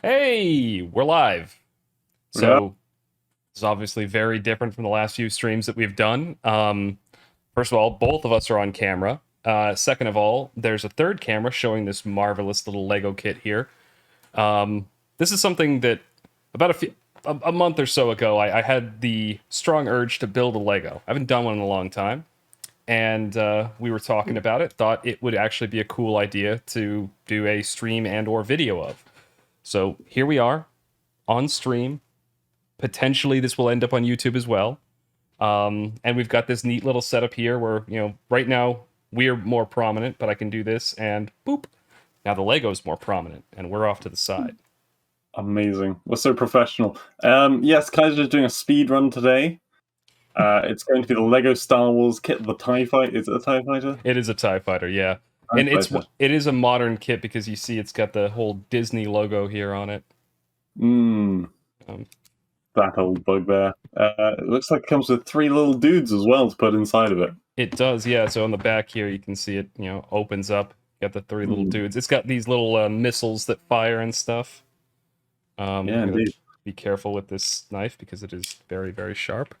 Hey, we're live. Yeah, So this is obviously very different from the last few streams that we've done. First of all, both of us are on camera. Second of all, there's a third camera showing this marvelous little Lego kit here. This is something that about a month or so ago, I had the strong urge to build a Lego. I haven't done one in a long time, and we were talking about it. Thought it would actually be a cool idea to do a stream and/or video of. So here we are on stream. Potentially, this will end up on YouTube as well. And we've got this neat little setup here where, right now we're more prominent, but I can do this and boop. Now the Lego's more prominent and we're off to the side. amazing. We're so professional. Yes, Kaiser is doing a speed run today. It's going to be the Lego Star Wars kit, the TIE Fighter. Is it a TIE Fighter? It is a TIE Fighter, yeah. TIE And Fighter. it is a modern kit because you see it's got the whole Disney logo here on it. Mmm, Um, that old bugbear. It looks like it comes with 3 little dudes as well to put inside of it. it does, yeah. So on the back here, you can see it, opens up. Got the 3 little dudes. It's got these little missiles that fire and stuff. Yeah, I'm gonna indeed. be careful with this knife because it is very, very sharp.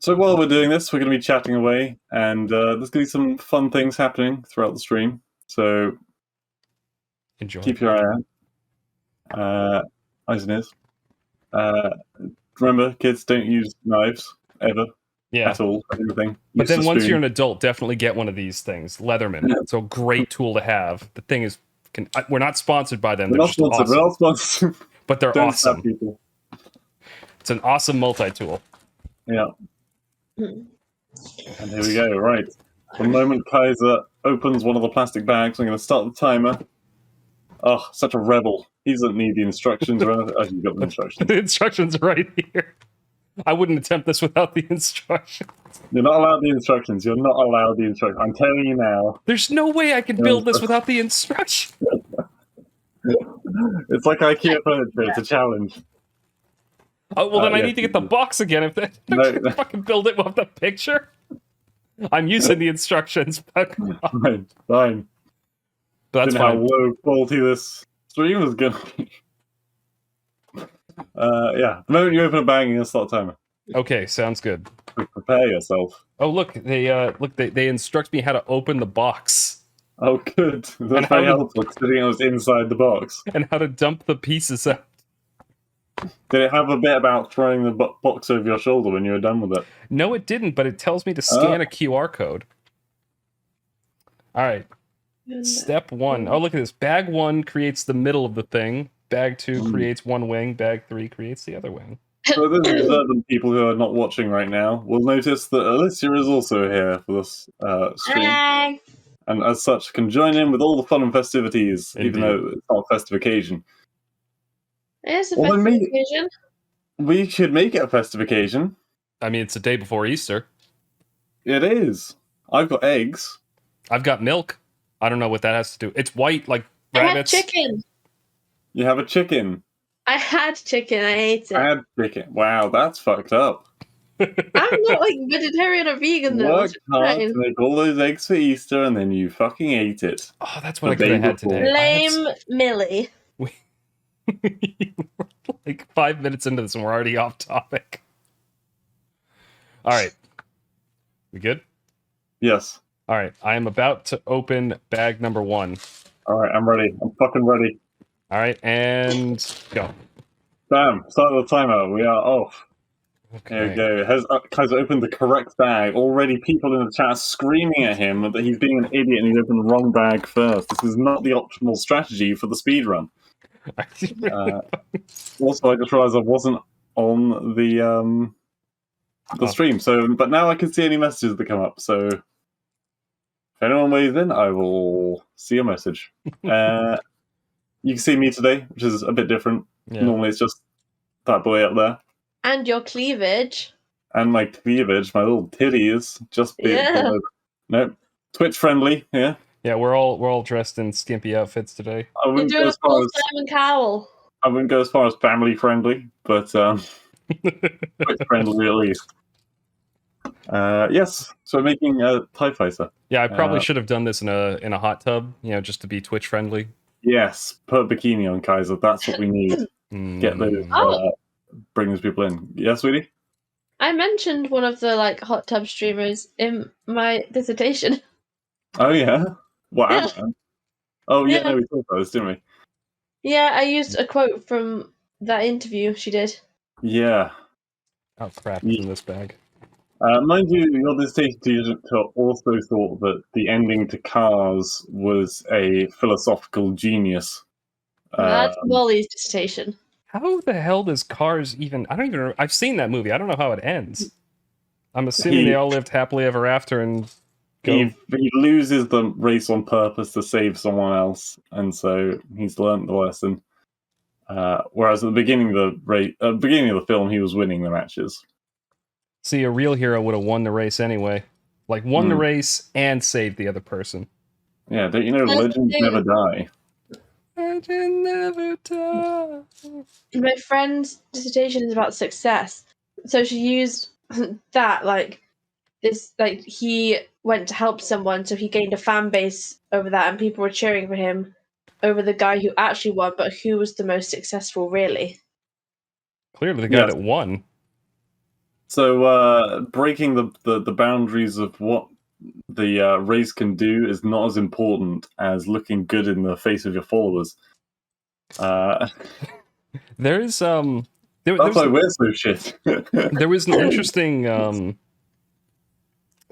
So while we're doing this, we're going to be chatting away, and there's going to be some fun things happening throughout the stream. So Enjoy. keep your eye out. Eyes and ears. Remember, kids, don't use knives ever. Yeah. At all, anything. But Use then the once spoon. you're an adult, definitely get one of these things. Leatherman. It's a great tool to have. The thing is, we're not sponsored by them. We're They're not just sponsored. awesome. We're not sponsored. But they're Don't stab awesome. people. It's an awesome multi-tool. Yeah. And here we go. Right. The moment Kaiser opens one of the plastic bags, I'm going to start the timer. Oh, such a rebel. He doesn't need the instructions or anything. Oh, you've got the instructions. The instructions are right here. I wouldn't attempt this without the instructions. You're not allowed the instructions. You're not allowed the instructions. I'm telling you now. There's no way I can build this without the instructions. It's like IKEA furniture. It's a challenge. Oh, well, then I yeah, need to get the box again. If they No. fucking build it with the picture. I'm using the instructions. Fine. Fine. But that's Didn't know how fine. low quality this stream was going to be. Yeah. The moment you open a bag, you're going to start a timer. Okay, sounds good. Prepare yourself. Oh, look, they instruct me how to open the box Oh, good. That's very helpful, considering it was inside the box. and how to dump the pieces out. Did it have a bit about throwing the box over your shoulder when you were done with it? No, it didn't, but it tells me to scan a QR code. All right. Step 1. Oh, look at this. Bag 1 creates the middle of the thing. Bag 2 creates one wing. Bag 3 creates the other wing. So those observant people who are not watching right now will notice that Alicia is also here for this stream. Hi. And as such can join in with all the fun and festivities, even though it's not a festive occasion. It's a festive occasion. We should make it a festive occasion. I mean, it's a day before Easter. It is. I've got eggs. I've got milk. I don't know what that has to do. It's white like rabbits. I had chicken. You have a chicken. I had chicken. I ate it. I had chicken. Wow, that's fucked up. I'm not like vegetarian or vegan though. Worked hard to make all those eggs for Easter, and then you fucking ate it. Oh, that's what I could have had today. Blame Millie. Like 5 minutes into this, and we're already off topic. All right, we good? Yes. All right, I am about to open bag number 1. All right, I'm ready. I'm fucking ready. All right, and go. Bam! Start the timer. We are off. Okay. There we go. Has Kaiser opened the correct bag? Already people in the chat screaming at him that he's being an idiot and he's opened the wrong bag first. This is not the optimal strategy for the speedrun. Also, I just realized I wasn't on the stream, but now I can see any messages that come up, so if anyone weighs in, I will see a message. You can see me today, which is a bit different. Yeah. Normally it's just that boy up there. And your cleavage. And my cleavage, my little titties, just no, Twitch friendly, yeah. Yeah, we're all dressed in skimpy outfits today. I You're wouldn't go doing as a far full as Simon Cowell. I wouldn't go as far as family friendly, but Twitch friendly at least. Yes, so we're making a TIE Fighter. Yeah, I probably should have done this in a hot tub, just to be Twitch friendly. Yes, put a bikini on Kaiser. That's what we need. get those, Oh. bring those people in. Yeah, sweetie? I mentioned one of the like hot tub streamers in my dissertation. Oh, yeah? What, Yeah. Anna? Oh, yeah, Yeah. no, we talked about this, didn't we? Yeah, I used a quote from that interview she did. Yeah. Oh crap! It's in this bag. Mind you, your dissertation teacher also thought that the ending to Cars was a philosophical genius. That's Molly's dissertation. How the hell does Cars even? I don't even. I've seen that movie. I don't know how it ends. I'm assuming they all lived happily ever after and go. He loses the race on purpose to save someone else, and so he's learnt the lesson. Whereas at the beginning of the film, he was winning the matches. See, a real hero would have won the race anyway. Like, won the race and saved the other person. Yeah, don't you know legends never die? Legend never die. My friend's dissertation is about success. So she used that, like, this, like, he went to help someone, so he gained a fan base over that, and people were cheering for him over the guy who actually won, but who was the most successful, really? Clearly the guy that won. So breaking the boundaries of what the race can do is not as important as looking good in the face of your followers. There's That's why we're so shit. There was an interesting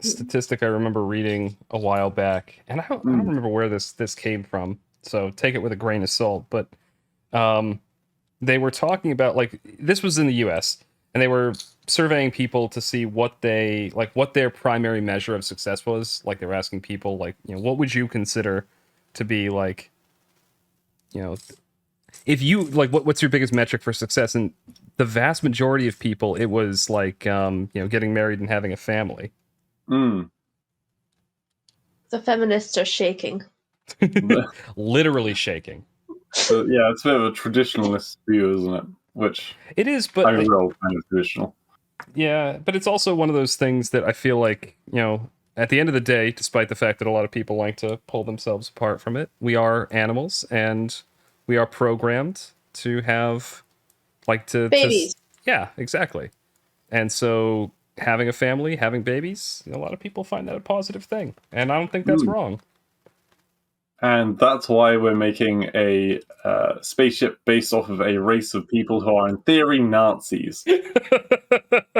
statistic I remember reading a while back, and I don't remember where this came from, so take it with a grain of salt. But they were talking about, like, this was in the U.S. and they were surveying people to see what their primary measure of success was. Like, they were asking people, like, what would you consider to be, like, if you like, what's your biggest metric for success? And the vast majority of people, it was like getting married and having a family. The feminists are shaking. Literally shaking. So, yeah, it's a bit of a traditionalist view, isn't it? Which it is, but we're all kind of traditional. Yeah, but it's also one of those things that I feel like, at the end of the day, despite the fact that a lot of people like to pull themselves apart from it, we are animals and we are programmed to have, like, babies. Yeah, exactly. And so having a family, having babies, a lot of people find that a positive thing, and I don't think that's wrong. And that's why we're making a spaceship based off of a race of people who are, in theory, Nazis. That's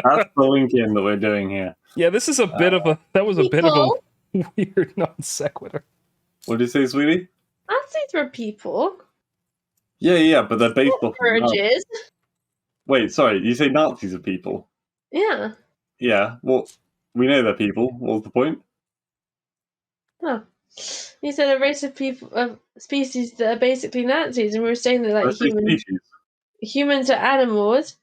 the link in that we're doing here. Yeah, this is a bit of a... That was a bit of a weird non sequitur. What did you say, sweetie? Nazis were people. Yeah, but they're based off cartridges. Wait, sorry, you say Nazis are people? Yeah. Yeah, well, we know they're people. What was the point? Oh. You said a race of people, of species that are basically Nazis, and we were saying that, like, humans are animals,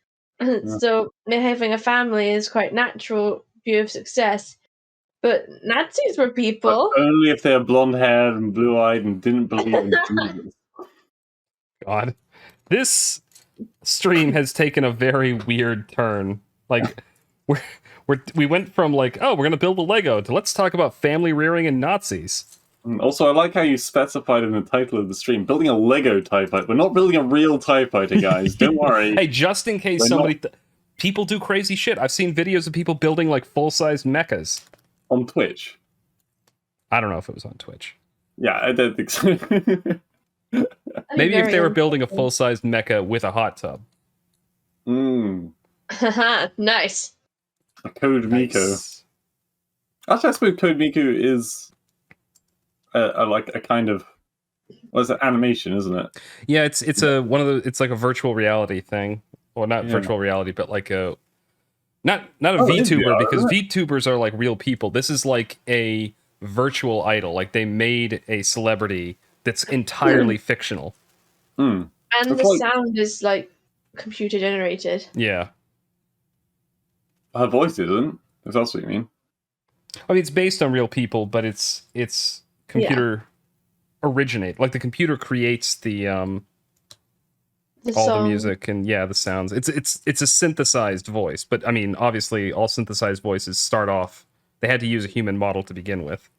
so having a family is quite natural view of success. But Nazis were people. But only if they're blonde-haired and blue-eyed and didn't believe in Jesus. God, this stream has taken a very weird turn. Like, we went from, like, oh, we're gonna build a Lego, to let's talk about family rearing and Nazis. Also, I like how you specified in the title of the stream, building a Lego TIE fighter. We're not building a real TIE fighter, guys. Don't worry. Hey, just in case people do crazy shit. I've seen videos of people building, like, full-size mechas. On Twitch? I don't know if it was on Twitch. Yeah, I don't think so. Maybe if they were building a full-size mecha with a hot tub. Nice. A Code Miko. Actually, I suppose Code Miku is a kind of, what is it, animation, isn't it? Yeah, it's like a virtual reality thing. Well, not virtual reality, but like a not a VTuber, because VTubers are like real people. This is like a virtual idol. Like, they made a celebrity that's entirely fictional. And the sound is, like, computer generated. Yeah. Her voice isn't, if that's what you mean. I mean, it's based on real people, but it's computer originate. Like, the computer creates the music and the sounds. It's a synthesized voice, but I mean, obviously, all synthesized voices start off. They had to use a human model to begin with.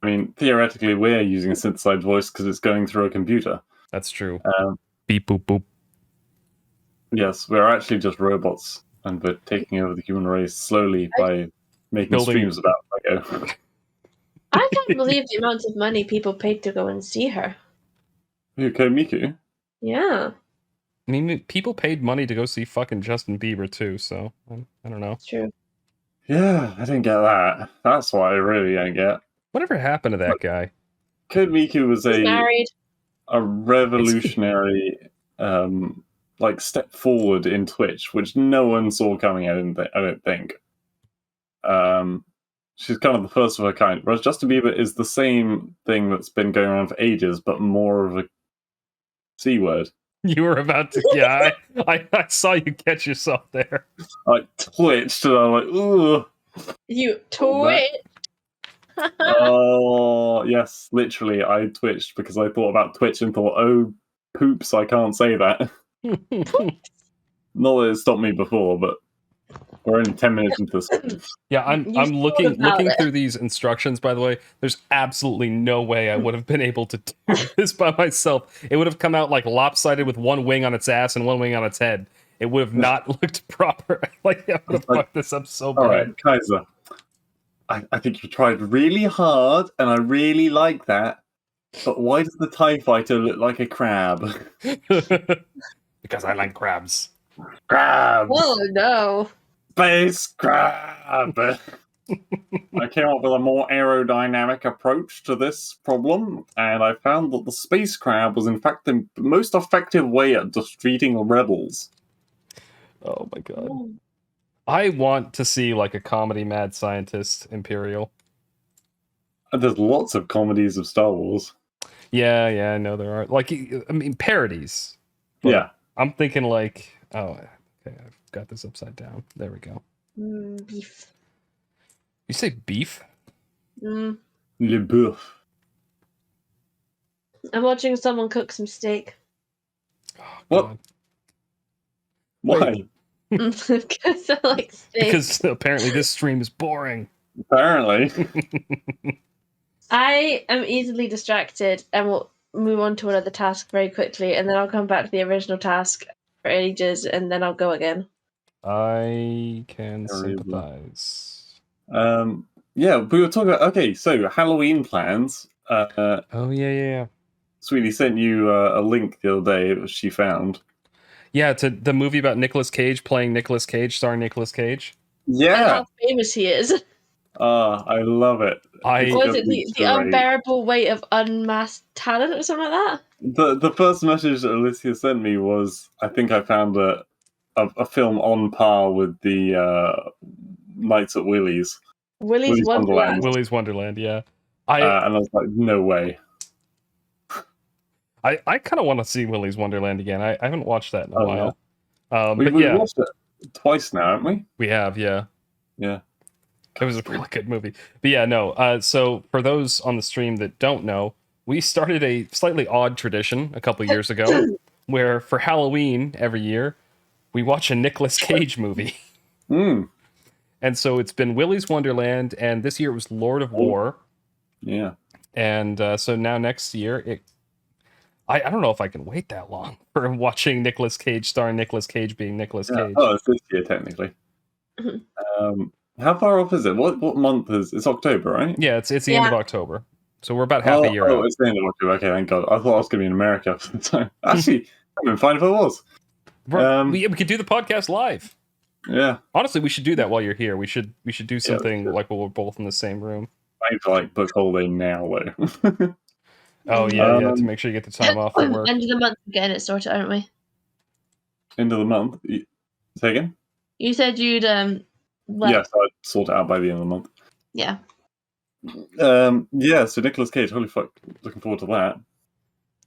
I mean, theoretically, we're using a synthesized voice because it's going through a computer. That's true. Beep boop boop. Yes, we're actually just robots, and we're taking over the human race slowly by making Building- streams about Lego. I can't believe the amount of money people paid to go and see her. Who, Miku? Yeah, I mean, people paid money to go see fucking Justin Bieber too, so I don't know. it's true. Yeah, I didn't get that. That's what I really don't get. Whatever happened to that guy? Code Miku was He's married. a revolutionary step forward in Twitch, which no one saw coming. I don't think. She's kind of the first of her kind. Whereas Justin Bieber is the same thing that's been going around for ages, but more of a C word. You were about to, yeah. I saw you catch yourself there. I twitched and I'm like, ooh. You twit. Oh yes, literally, I twitched because I thought about Twitch and thought, oh, poops, I can't say that. Not that it stopped me before, but we're only 10 minutes into this. Yeah, I'm You looking thought about it. through these instructions, by the way. There's absolutely no way I would have been able to do this by myself. It would have come out like lopsided with one wing on its ass and one wing on its head. It would have not looked proper. Like, I would have fucked this up so bad. All right, Kaiser. I think you tried really hard, and I really like that. But why does the TIE fighter look like a crab? Because I like crabs. Crabs! Oh no. Space crab! I came up with a more aerodynamic approach to this problem, and I found that the space crab was in fact the most effective way at defeating rebels. Oh my god. I want to see like a comedy mad scientist Imperial. And there's lots of comedies of Star Wars. Yeah, I know there are. Like, I mean, parodies. But Yeah. I'm thinking like, oh, okay, I've got this upside down. There we go. Beef. You say beef? Mm. Le Boeuf. I'm watching someone cook some steak. Oh, What? God. Why? Because I like steak. Because apparently this stream is boring. Apparently. I am easily distracted and will move on to another task very quickly, and then I'll come back to the original task for ages, and then I'll go again. I can Terrible. sympathize. Yeah, we were talking about, okay, so Halloween plans. Oh, yeah. Sweetie sent you a link the other day, which she found. Yeah, to the movie about Nicolas Cage playing Nicolas Cage, starring Nicolas Cage. And Yeah! how famous he is. I love it. Was it It's the great. unbearable weight of unmasked talent or something like that? The first message that Alicia sent me was, I think I found a film on par with the Nights at Willie's. Willy's Wonderland. Willy's Wonderland, yeah. And I was like, no way. I kind of want to see Willy's Wonderland again. I haven't watched that in a while. Yeah. But We've yeah, watched it twice now, haven't we? we have, yeah. Yeah. It was a really good movie. But yeah, no. So for those on the stream that don't know, we started a slightly odd tradition a couple years ago where for Halloween every year, we watch a Nicolas Cage movie. Mm. And so it's been Willy's Wonderland, and this year it was Lord of War. Yeah. And so now next year, I don't know if I can wait that long for watching Nicolas Cage starring Nicolas Cage being Nicolas Cage. Oh, it's this year, technically. How far off is it? What month is it's October, right? Yeah, it's the end of October. So we're about half a year out. It's the end of October. Okay, thank God. I thought I was going to be in America for the time. Actually, I've been fine if I was. We could do the podcast live. Yeah. Honestly, we should do that while you're here. We should do something like while we're both in the same room. I need to like book holiday now, though. Oh yeah, to make sure you get the time off at work. End of the month again, it's sorted, aren't we? End of the month. Say again? You said you'd Yes, I'd sort it out by the end of the month. Yeah. Yeah, so Nicolas Cage, holy fuck, looking forward to that.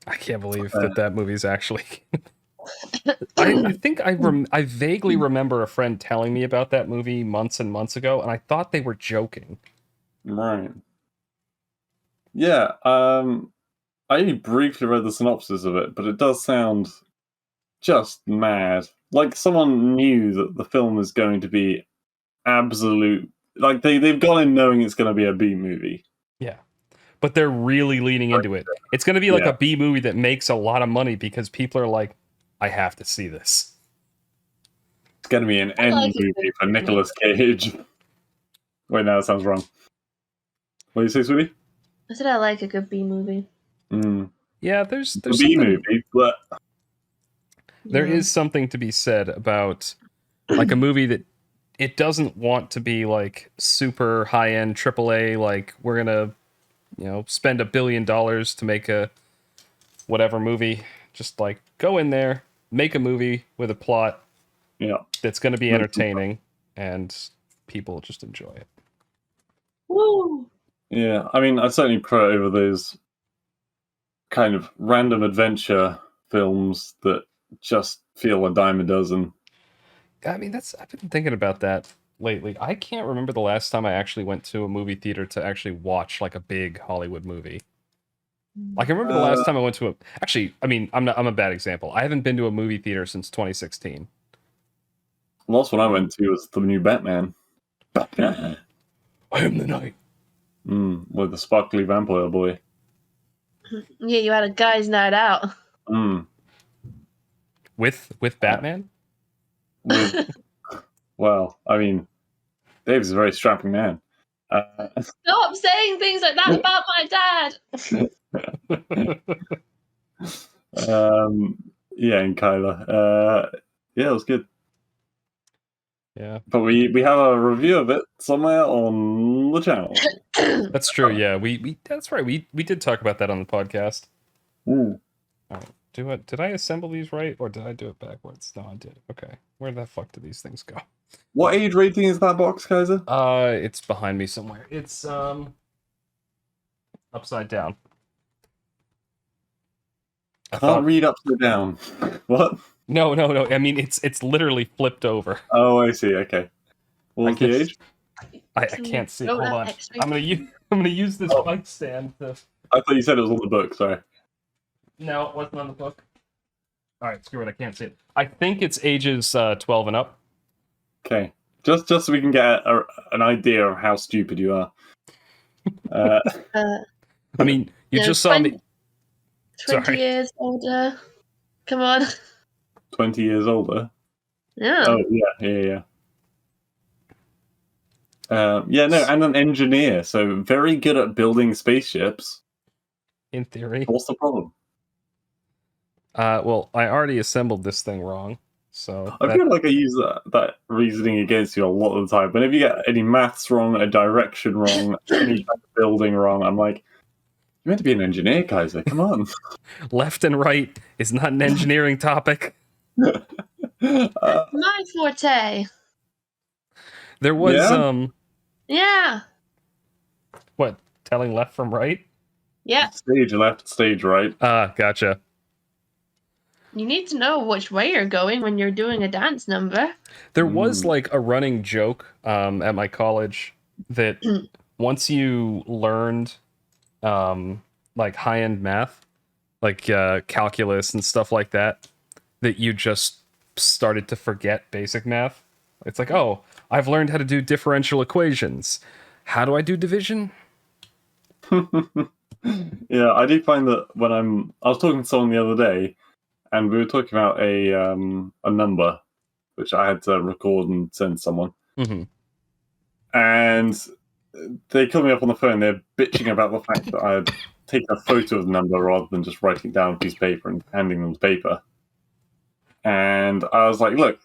I can't believe that movie's actually. I think I vaguely remember a friend telling me about that movie months and months ago, and I thought they were joking. Right. Yeah, I only briefly read the synopsis of it, but it does sound just mad. Like someone knew that the film is going to be absolute. Like they've gone in knowing it's going to be a B movie. Yeah, but they're really leaning into it. It's going to be like a B movie that makes a lot of money because people are like, I have to see this. It's going to be an end like movie for Nicolas Cage. Wait, no, that sounds wrong. What do you say, sweetie? I said I like a good B movie. Yeah, there's The B something, movie, but there is something to be said about like a movie that it doesn't want to be like super high end AAA. Like we're gonna, spend $1 billion to make a whatever movie. Just like go in there, make a movie with a plot that's gonna be entertaining, and people just enjoy it. Woo! Yeah, I mean, I certainly prefer over those kind of random adventure films that just feel a dime a dozen. I mean, I've been thinking about that lately. I can't remember the last time I actually went to a movie theater to actually watch like a big Hollywood movie. Like, I remember the last time I went to a. Actually, I mean, I'm a bad example. I haven't been to a movie theater since 2016. The last one I went to was the new Batman. Batman. I am the night. With the sparkly vampire boy. Yeah, you had a guy's night out. With Batman? Well, I mean, Dave's a very strapping man. Stop saying things like that about my dad. Yeah, and Kyla. Yeah, it was good. Yeah. But we have a review of it somewhere on the channel. That's true, yeah. We that's right. We did talk about that on the podcast. Ooh. All right. Did I assemble these right or did I do it backwards? No, I did. Okay. Where the fuck do these things go? What age rating is that box, Kaiser? It's behind me somewhere. It's upside down. Can't read upside down. What? No. I mean, it's literally flipped over. Oh, I see. Okay. What's the age? I can't see. Hold on. I'm gonna use this mic stand to. I thought you said it was on the book. Sorry. No, it wasn't on the book. All right, screw it. I can't see it. I think it's ages 12 and up. Okay. Just so we can get an idea of how stupid you are. I mean, you just saw me. 20 years older. Come on. 20 years older? Yeah. Oh, yeah. No, and an engineer, so very good at building spaceships. In theory. What's the problem? Well, I already assembled this thing wrong, so... I feel like I use that reasoning against you a lot of the time. Whenever you get any maths wrong, a direction wrong, any kind of building wrong, I'm like, you're meant to be an engineer, Kaiser. Come on. Left and right is not an engineering topic. My forte. There was, Yeah. What, telling left from right? Yeah. Stage left, stage right. Gotcha. You need to know which way you're going when you're doing a dance number. There was like a running joke at my college that once you learned like high-end math, like calculus and stuff like that, that you just started to forget basic math. It's like, oh, I've learned how to do differential equations. How do I do division? Yeah, I do find that when I was talking to someone the other day, and we were talking about a number, which I had to record and send someone. Mm-hmm. And they called me up on the phone. They're bitching about the fact that I had taken a photo of the number rather than just writing it down on a piece of paper and handing them the paper. And I was like, look,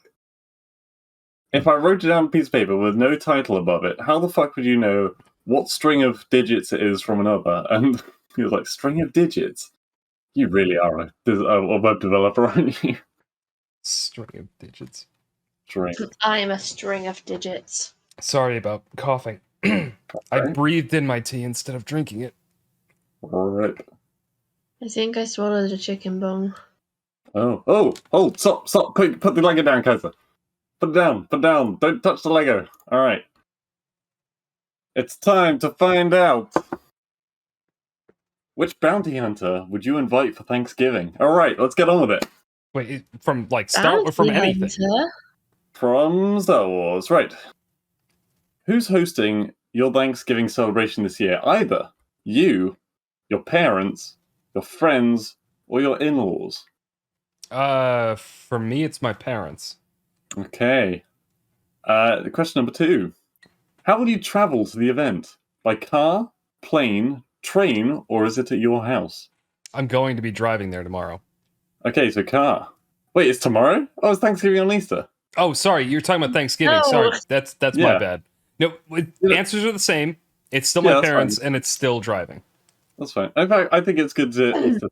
if I wrote it down on a piece of paper with no title above it, how the fuck would you know what string of digits it is from another? And he was like, string of digits? You really are a web developer, aren't you? String of digits. String. I am a string of digits. Sorry about coughing. I breathed in my tea instead of drinking it. Right. I think I swallowed a chicken bone. Oh, stop, put the Lego down, Kaiser. Put it down, don't touch the Lego. Alright. It's time to find out. Which bounty hunter would you invite for Thanksgiving? Alright, let's get on with it. Wait, from like Star Wars, from anything? From Star Wars, right. Who's hosting your Thanksgiving celebration this year? Either you, your parents, your friends, or your in-laws? For me, it's my parents. Okay. Question number 2. How will you travel to the event? By car, plane, train, or is it at your house? I'm going to be driving there tomorrow. Okay, so car. Wait, it's tomorrow? Oh, it's Thanksgiving on Easter. Oh, sorry, you're talking about Thanksgiving. No. Sorry, that's my Yeah. bad. No, answers are the same. It's still Yeah, my that's parents, fine. and it's still driving. That's fine. In fact, I think it's good to Easter.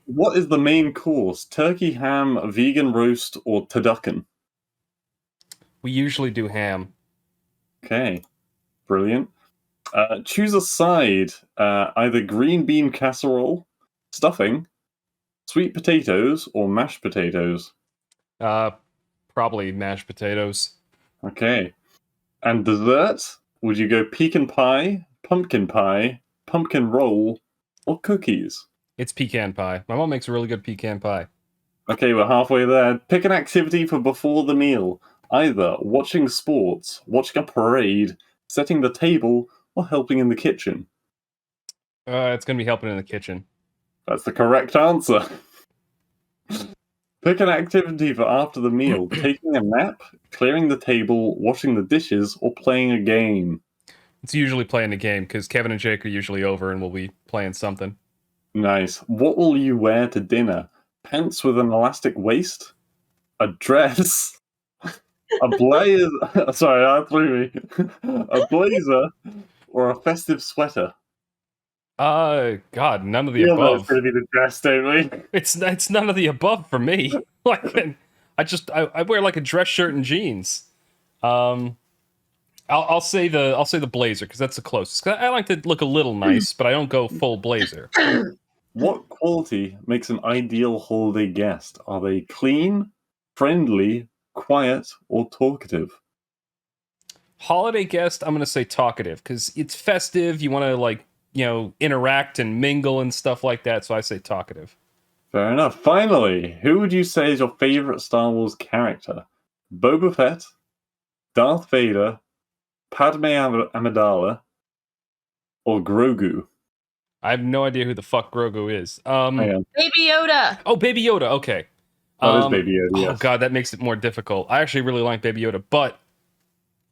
What is the main course? Turkey, ham, vegan roast, or turducken? We usually do ham. Okay, brilliant. Choose a side. Either green bean casserole, stuffing, sweet potatoes, or mashed potatoes. Probably mashed potatoes. Okay. And dessert? Would you go pecan pie, pumpkin roll, or cookies? It's pecan pie. My mom makes a really good pecan pie. Okay, we're halfway there. Pick an activity for before the meal. Either watching sports, watching a parade, setting the table, or helping in the kitchen. It's gonna be helping in the kitchen. That's the correct answer. Pick an activity for after the meal. Taking a nap, clearing the table, washing the dishes, or playing a game. It's usually playing a game because Kevin and Jake are usually over and we'll be playing something. Nice. What will you wear to dinner? Pants with an elastic waist? A dress? A blazer? Sorry, that threw me. A blazer? Or a festive sweater? God, none of the We all know above. it's going to be the dress, don't we? It's none of the above for me. Like, I wear like a dress shirt and jeans. I'll say the blazer because that's the closest. 'Cause I like to look a little nice, but I don't go full blazer. What quality makes an ideal holiday guest? Are they clean, friendly, quiet, or talkative? Holiday guest, I'm gonna say talkative because it's festive. You want to interact and mingle and stuff like that. So I say talkative. Fair enough. Finally, who would you say is your favorite Star Wars character? Boba Fett, Darth Vader, Padme Amidala, or Grogu? I have no idea who the fuck Grogu is. Hang on. Baby Yoda. Oh, Baby Yoda. Okay. That is Baby Yoda, Oh yes. god, that makes it more difficult. I actually really like Baby Yoda, but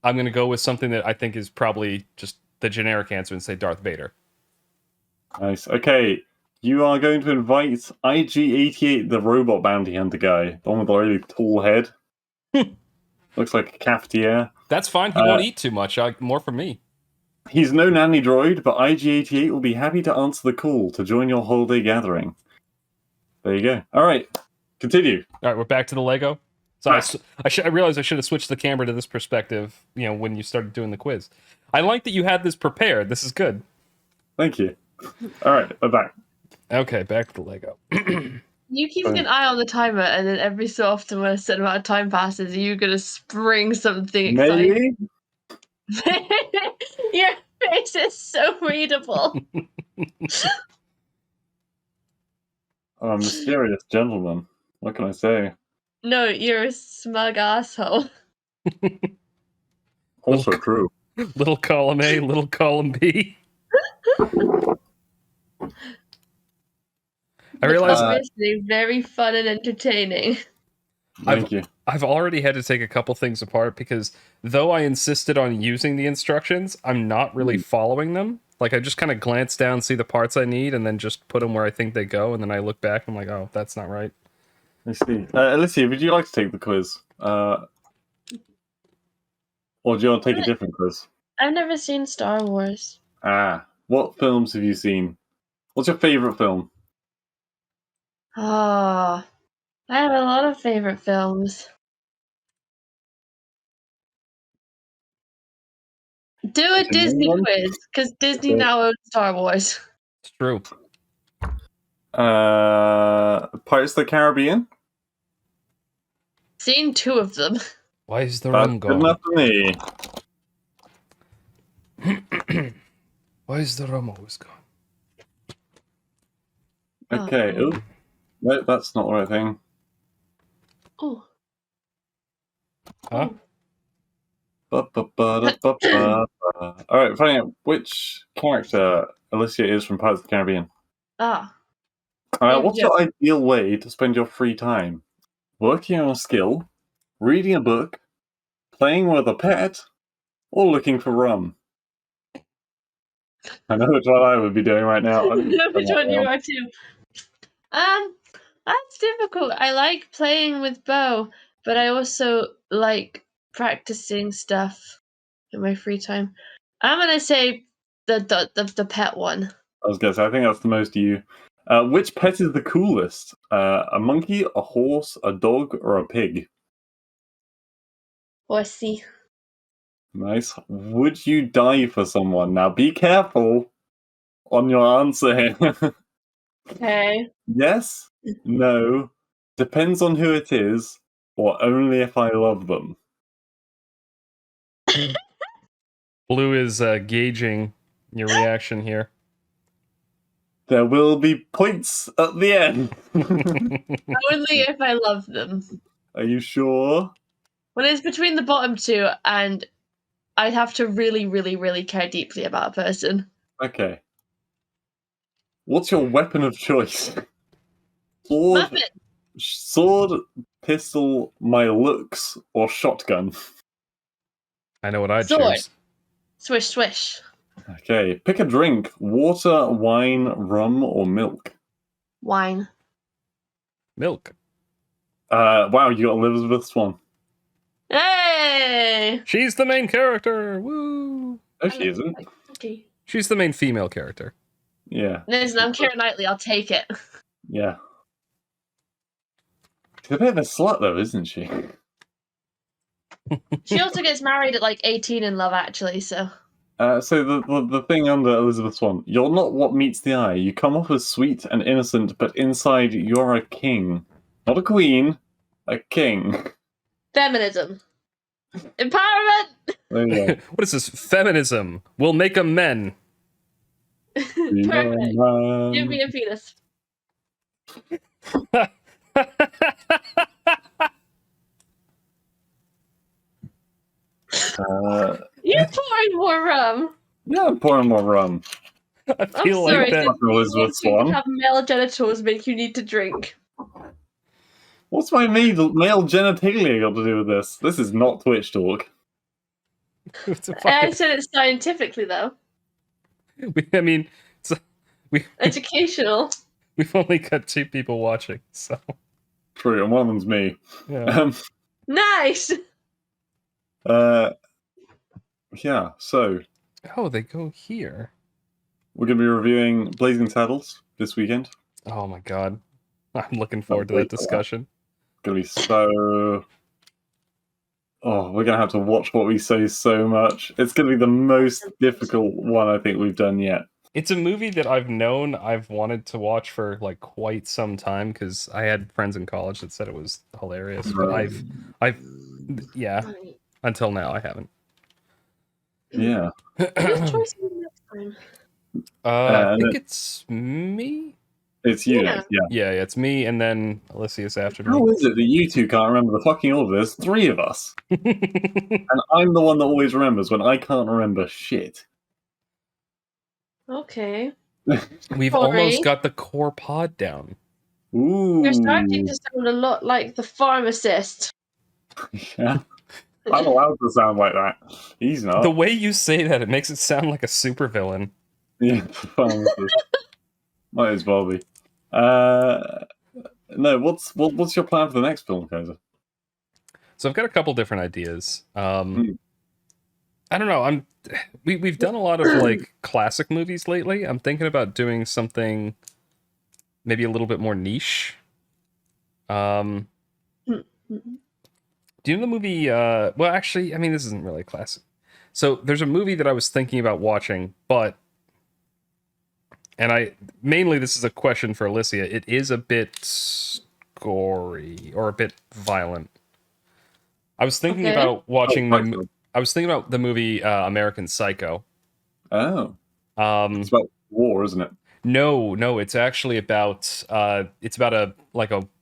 I'm gonna go with something that I think is probably just the generic answer and say Darth Vader. Nice. Okay, you are going to invite IG-88, the robot bounty hunter guy, the one with the really tall head. Looks like a cafetiere. That's fine. He won't eat too much. More for me. He's no nanny droid, but IG-88 will be happy to answer the call to join your holiday gathering. There you go. All right, continue. All right, we're back to the Lego. So I realized I should have switched the camera to this perspective. When you started doing the quiz. I like that you had this prepared. This is good. Thank you. All right, we're back. Okay, back to the Lego. You keeping an eye on the timer, and then every so often when a certain amount of time passes, you're gonna spring something exciting. Maybe? Your face is so readable. I'm a mysterious gentleman. What can I say? No, you're a smug asshole. Also true. Little column A, little column B. I realize very fun and entertaining. Thank you. I've already had to take a couple things apart because though I insisted on using the instructions, I'm not really following them. Like I just kind of glance down, see the parts I need, and then just put them where I think they go, and then I look back and I'm like, oh, that's not right. I see. Alicia, would you like to take the quiz? Or do you want to take a different quiz? I've never seen Star Wars. What films have you seen? What's your favorite film? Oh, I have a lot of favorite films. Do a Disney quiz, because Disney now owns Star Wars. It's true. Pirates of the Caribbean? Seen 2 of them. Why is the rum Good gone? enough for me. Why is the rum always gone? Okay. Oh. No, that's not the right thing. Oh. Huh? Alright, finding out which character Alicia is from Pirates of the Caribbean. Ah. What's your ideal way to spend your free time? working on a skill, reading a book, playing with a pet, or looking for rum? I know which one I would be doing right now. Which one you are too? That's difficult. I like playing with Bo, but I also like practicing stuff in my free time. I'm gonna say the pet one. I was going to say, I think that's the most you. Which pet is the coolest? A monkey, a horse, a dog, or a pig? Horsey. Nice. Would you die for someone? Now be careful on your answer here. Okay. Yes, no, depends on who it is, or only if I love them. Blue is gauging your reaction here. There will be points at the end. Only if I love them. Are you sure? When it's between the bottom two, and I'd have to really, really, really care deeply about a person. Okay. What's your weapon of choice? Sword, pistol, my looks, or shotgun? I know what I'd Sword. choose. Swish, swish. Okay, pick a drink. Water, wine, rum, or milk? Wine. Milk. Wow, you got Elizabeth's one. Hey! She's the main character. Woo! No, she isn't. Okay. She's the main female character. Yeah. Listen, I'm Keira Knightley. I'll take it. Yeah. She's a bit of a slut, though, isn't she? She also gets married at like 18 in Love Actually, so. So the thing under Elizabeth's one, you're not what meets the eye. You come off as sweet and innocent, but inside you're a king. Not a queen, a king. Feminism. Empowerment! There you go. What is this? Feminism. We'll make 'em men. Perfect. Give me a penis. You're pouring more rum. Yeah, I'm pouring more rum. I I'm feel sorry. like that. Fuck Elizabeth's You one. have male genitals make you need to drink. What's my male genitalia got to do with this? This is not Twitch talk. It's a I fucking, said it scientifically, though. I mean, Educational. we've only got 2 people watching, so True, and one of them's me. yeah. Nice! Yeah, so Oh, they go here. we're going to be reviewing Blazing Saddles this weekend. Oh my god, I'm looking forward to that discussion. It's going to be so... Oh, we're going to have to watch what we say so much. It's going to be the most difficult one I think we've done yet. It's a movie that I've wanted to watch for like quite some time because I had friends in college that said it was hilarious, but yeah, until now I haven't. Yeah. Whose choice is it next time? I think it's me. It's you. Yeah. Yeah. Yeah, it's me, and then Alyssa's after me. How is it that you two can't remember the fucking order? There's 3 of us. And I'm the one that always remembers when I can't remember shit. Okay. We've Sorry. almost got the core pod down. Ooh. You're starting to sound a lot like the pharmacist. Yeah. I'm allowed to sound like that. He's not. The way you say that, it makes it sound like a supervillain. Yeah, pharmacist. Might as well be. No, what's your plan for the next film, Kaiser? So I've got a couple different ideas. I don't know. We've done a lot of like classic movies lately. I'm thinking about doing something maybe a little bit more niche. Do you know the movie? Well, actually, I mean, this isn't really classic. So there's a movie that I was thinking about watching, mainly this is a question for Alicia. It is a bit gory or a bit violent. I was thinking about watching I was thinking about the movie American Psycho. Oh. It's about war, isn't it? No, it's actually about a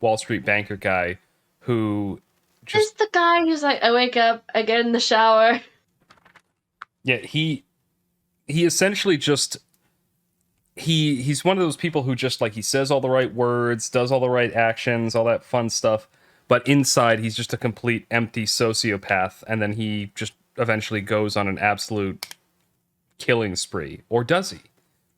Wall Street banker guy who Just the guy who's like, I wake up, I get in the shower. Yeah, he essentially just he's one of those people who just like he says all the right words, does all the right actions, all that fun stuff, but inside he's just a complete empty sociopath, and then he just eventually goes on an absolute killing spree, or does he?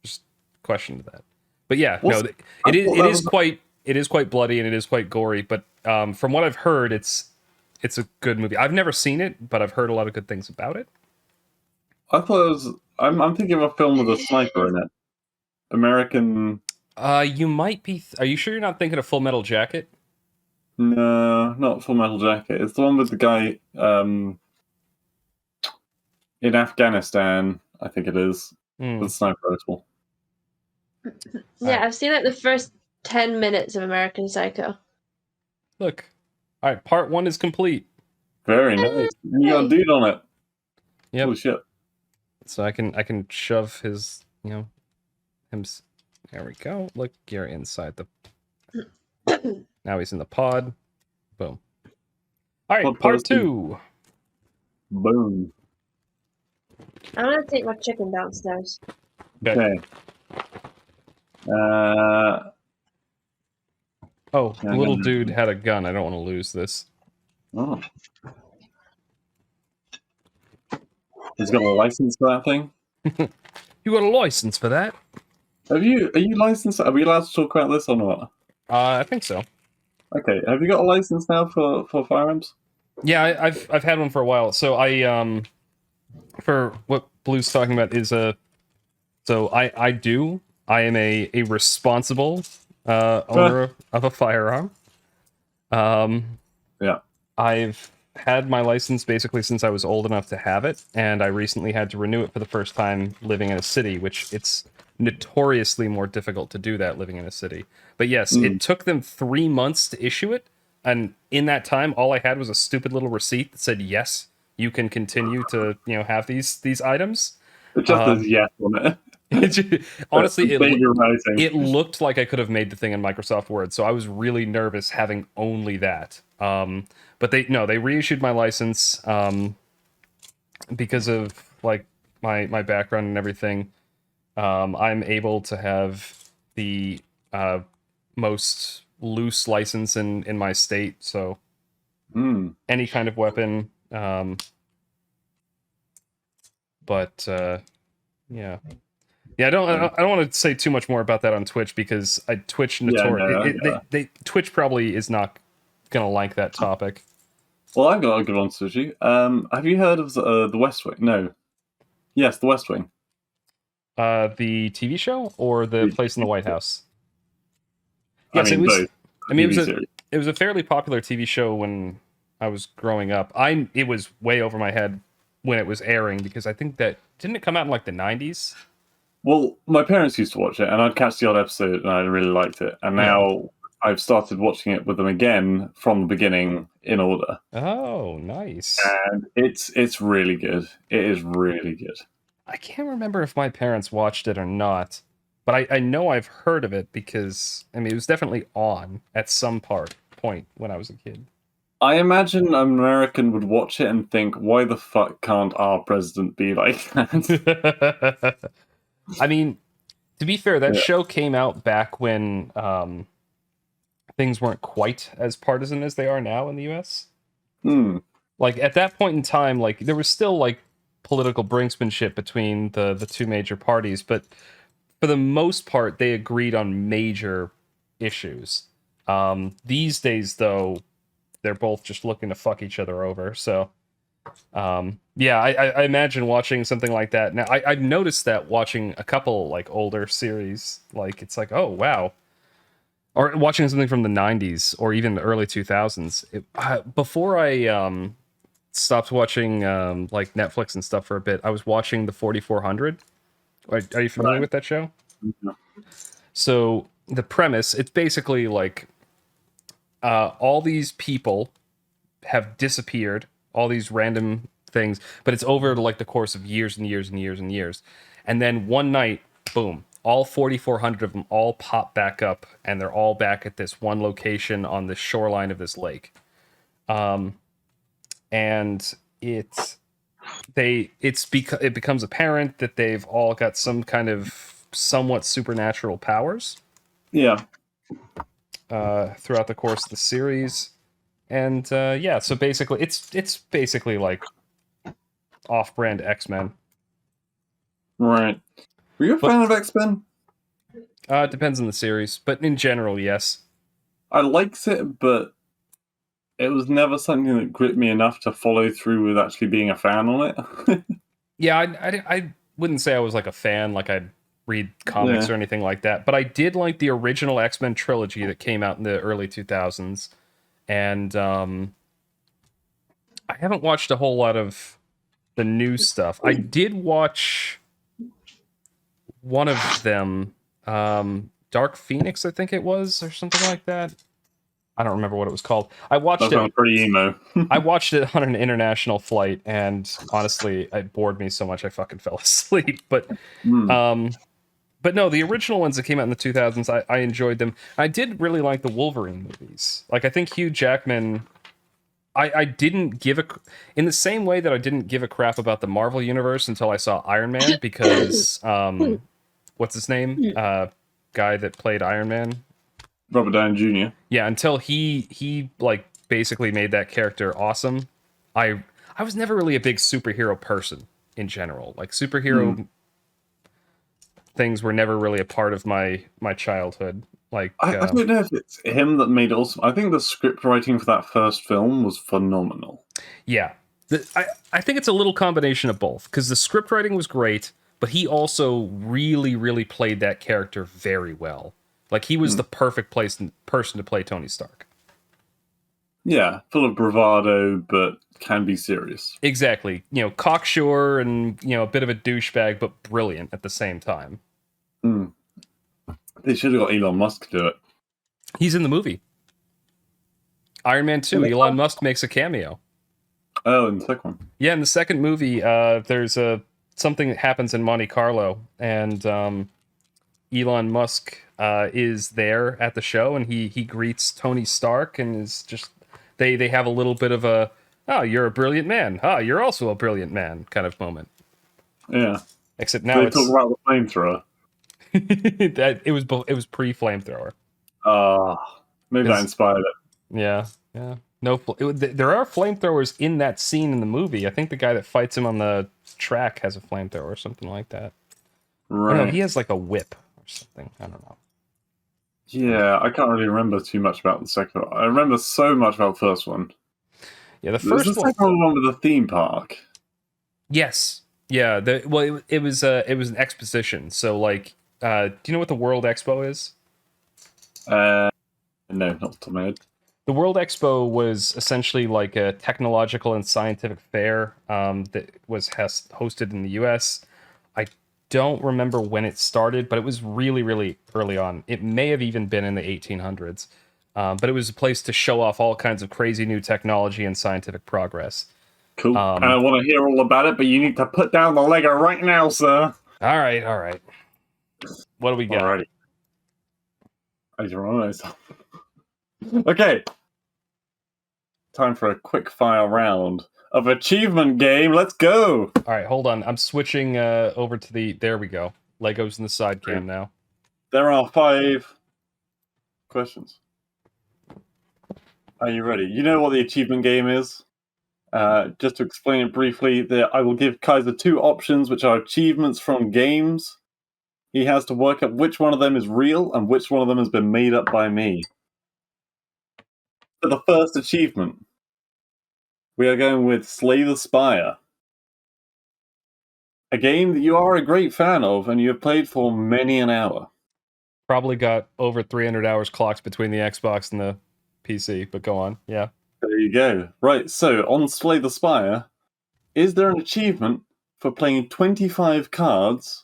Just question to that. But yeah, What's- no, I it thought that is was- quite bloody and it is quite gory. But from what I've heard, it's a good movie. I've never seen it, but I've heard a lot of good things about it. I thought it was. I'm thinking of a film with a sniper in it. American. You might be. Are you sure you're not thinking of Full Metal Jacket? No, not Full Metal Jacket. It's the one with the guy in Afghanistan. I think it is. Hmm. The sniper rifle. Yeah, I've seen like the first 10 minutes of American Psycho. Look, all right. Part 1 is complete. Very nice. You got a dude on it. Yep. Holy shit. So I can shove his, him. There we go. Look, you're inside the. Now he's in the pod. Boom. All right, Pod part posting. 2. Boom. I'm gonna take my chicken downstairs. Okay. Oh, the little Yeah. dude had a gun. I don't want to lose this. Oh. He's got a license for that thing. You got a license for that? Are you licensed? Are we allowed to talk about this or not? I think so. Okay. Have you got a license now for firearms? Yeah, I've had one for a while. So for what Blue's talking about is so I am a responsible owner of a firearm. Yeah. I've had my license basically since I was old enough to have it, and I recently had to renew it for the first time living in a city, which it's notoriously more difficult to do that living in a city. But yes, it took them 3 months to issue it, and in that time, all I had was a stupid little receipt that said, yes, you can continue to, have these items. It just says yes on it. Honestly, it it looked like I could have made the thing in Microsoft Word, so I was really nervous having only that. But they reissued my license because of like my background and everything. I'm able to have the most loose license in my state, so any kind of weapon. But yeah. Yeah, I don't want to say too much more about that on Twitch because Twitch Twitch probably is not gonna like that topic. Well, I've got a good one to you. Have you heard of the West Wing? No. Yes, the West Wing. The TV show or the place in the White House? Yes, it was. both. I mean, it was a fairly popular TV show when I was growing up. It was way over my head when it was airing because I think that didn't it come out in like the 90s? Well, my parents used to watch it, and I'd catch the odd episode, and I really liked it. And now I've started watching it with them again from the beginning in order. Oh, nice! And it's really good. It is really good. I can't remember if my parents watched it or not, but I know I've heard of it because it was definitely on at some point when I was a kid. I imagine an American would watch it and think, "Why the fuck can't our president be like that?" I mean, to be fair, that show came out back when things weren't quite as partisan as they are now in the US. Like at that point in time, like there was still like political brinksmanship between the two major parties, but for the most part, they agreed on major issues. These days, though, they're both just looking to fuck each other over. So, I imagine watching something like that. Now, I've noticed that watching a couple like older series, like it's like, oh wow, or watching something from the 90s or even the early 2000s. Before I stopped watching like Netflix and stuff for a bit, I was watching the 4400. Are you familiar with that show? No. So the premise, it's basically like all these people have disappeared, all these random things, but it's over like the course of years and years and years and years. And then one night, boom, all 4,400 of them all pop back up, and they're all back at this one location on the shoreline of this lake. And it becomes apparent that they've all got some kind of somewhat supernatural powers. Yeah. Throughout the course of the series, And yeah, so basically, it's basically like off-brand X-Men. Right. Were you a fan of X-Men? It depends on the series, but in general, yes. I liked it, but it was never something that gripped me enough to follow through with actually being a fan on it. Yeah, I wouldn't say I was like a fan, like I'd read comics Yeah. or anything like that, but I did like the original X-Men trilogy that came out in the early 2000s, and I haven't watched a whole lot of the new stuff. I did watch one of them, Dark Phoenix, I think it was, or something like that. I don't remember what it was called. I watched That sounds pretty emo. I watched it on an international flight, and honestly, it bored me so much I fucking fell asleep. But no, the original ones that came out in the 2000s, I enjoyed them. I did really like the Wolverine movies. Like, I think Hugh Jackman. I didn't give a, in the same way that I didn't give a crap about the Marvel universe until I saw Iron Man, because what's his name? Guy that played Iron Man. Robert Downey Jr. Yeah, until he like basically made that character awesome. I was never really a big superhero person in general. Like, superhero things were never really a part of my childhood. Like, I don't know if it's him that made it awesome. I think the script writing for that first film was phenomenal. yeah, I think it's a little combination of both, because the script writing was great, but he also really played that character very well. Like, he was the perfect person to play Tony Stark. Yeah, full of bravado, but can be serious. Exactly. You know, cocksure and, you know, a bit of a douchebag, but brilliant at the same time. They should have got Elon Musk to do it. He's in the movie. Iron Man 2, Elon Musk makes a cameo. Oh, in the second one. Yeah, in the second movie, there's something that happens in Monte Carlo, and Elon Musk is there at the show, and he greets Tony Stark, and is just they have a little bit of a, oh, you're a brilliant man. Ah, you're also a brilliant man kind of moment. Yeah. Except now they it's talk about the flamethrower. it was pre-flamethrower. Maybe that inspired it. Yeah. No, there are flamethrowers in that scene in the movie. I think the guy that fights him on the track has a flamethrower or something like that. Right. No, he has like a whip or something. I don't know. Yeah, I can't really remember too much about the second one. I remember so much about the first one. Yeah, the first the second one with the theme park. Yes. Yeah. It was an exposition. So, like, do you know what the World Expo is? No, not off the top of my head. The World Expo was essentially like a technological and scientific fair that was hosted in the U.S. I don't remember when it started, but it was really early on. It may have even been in the 1800s, but it was a place to show off all kinds of crazy new technology and scientific progress. Cool. And I want to hear all about it, but you need to put down the Lego right now, sir. All right. What do we got? Alrighty. I just remember myself. Okay. Time for a quick fire round of achievement game. Let's go. All right, hold on. I'm switching over to the. There we go. Lego's in the side cam now. There are 5 questions. Are you ready? You know what the achievement game is? Just to explain it briefly, I will give Kaiser 2 options, which are achievements from games. He has to work out which one of them is real and which one of them has been made up by me. For the first achievement, we are going with Slay the Spire. A game that you are a great fan of and you have played for many an hour. Probably got over 300 hours clocked between the Xbox and the PC, but go on. Yeah. There you go. Right, so on Slay the Spire, is there an achievement for playing 25 cards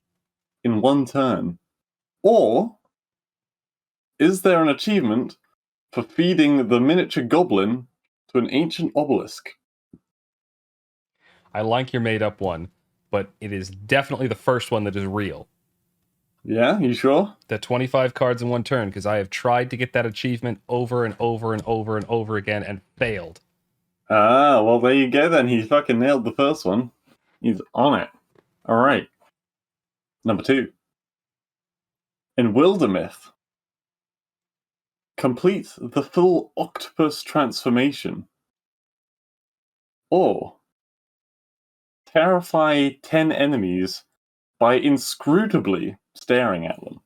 in one turn? Or is there an achievement for feeding the miniature goblin to an ancient obelisk? I like your made up one, but it is definitely the first one that is real. Yeah, you sure? The 25 cards in one turn, because I have tried to get that achievement over and over again and failed. Ah, well, there you go then. He fucking nailed the first one. He's on it. All right. Number 2. In Wildermyth, complete the full octopus transformation, or terrify 10 enemies by inscrutably staring at them.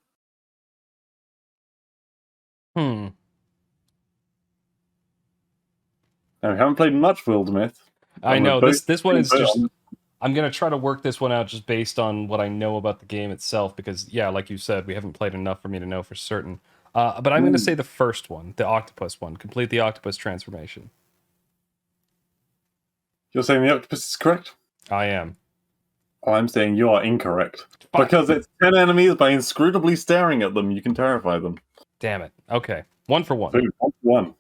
Now, we haven't played much Wildermyth. I know this one is just. I'm gonna try to work this one out just based on what I know about the game itself, because yeah, like you said, we haven't played enough for me to know for certain. But I'm gonna say the first one, the octopus one, complete the octopus transformation. You're saying the octopus is correct? I am. I'm saying you are incorrect. Fuck. Because it's 10 enemies, by inscrutably staring at them, you can terrify them. Damn it. Okay. 1 for 1. Boom, 1 for 1.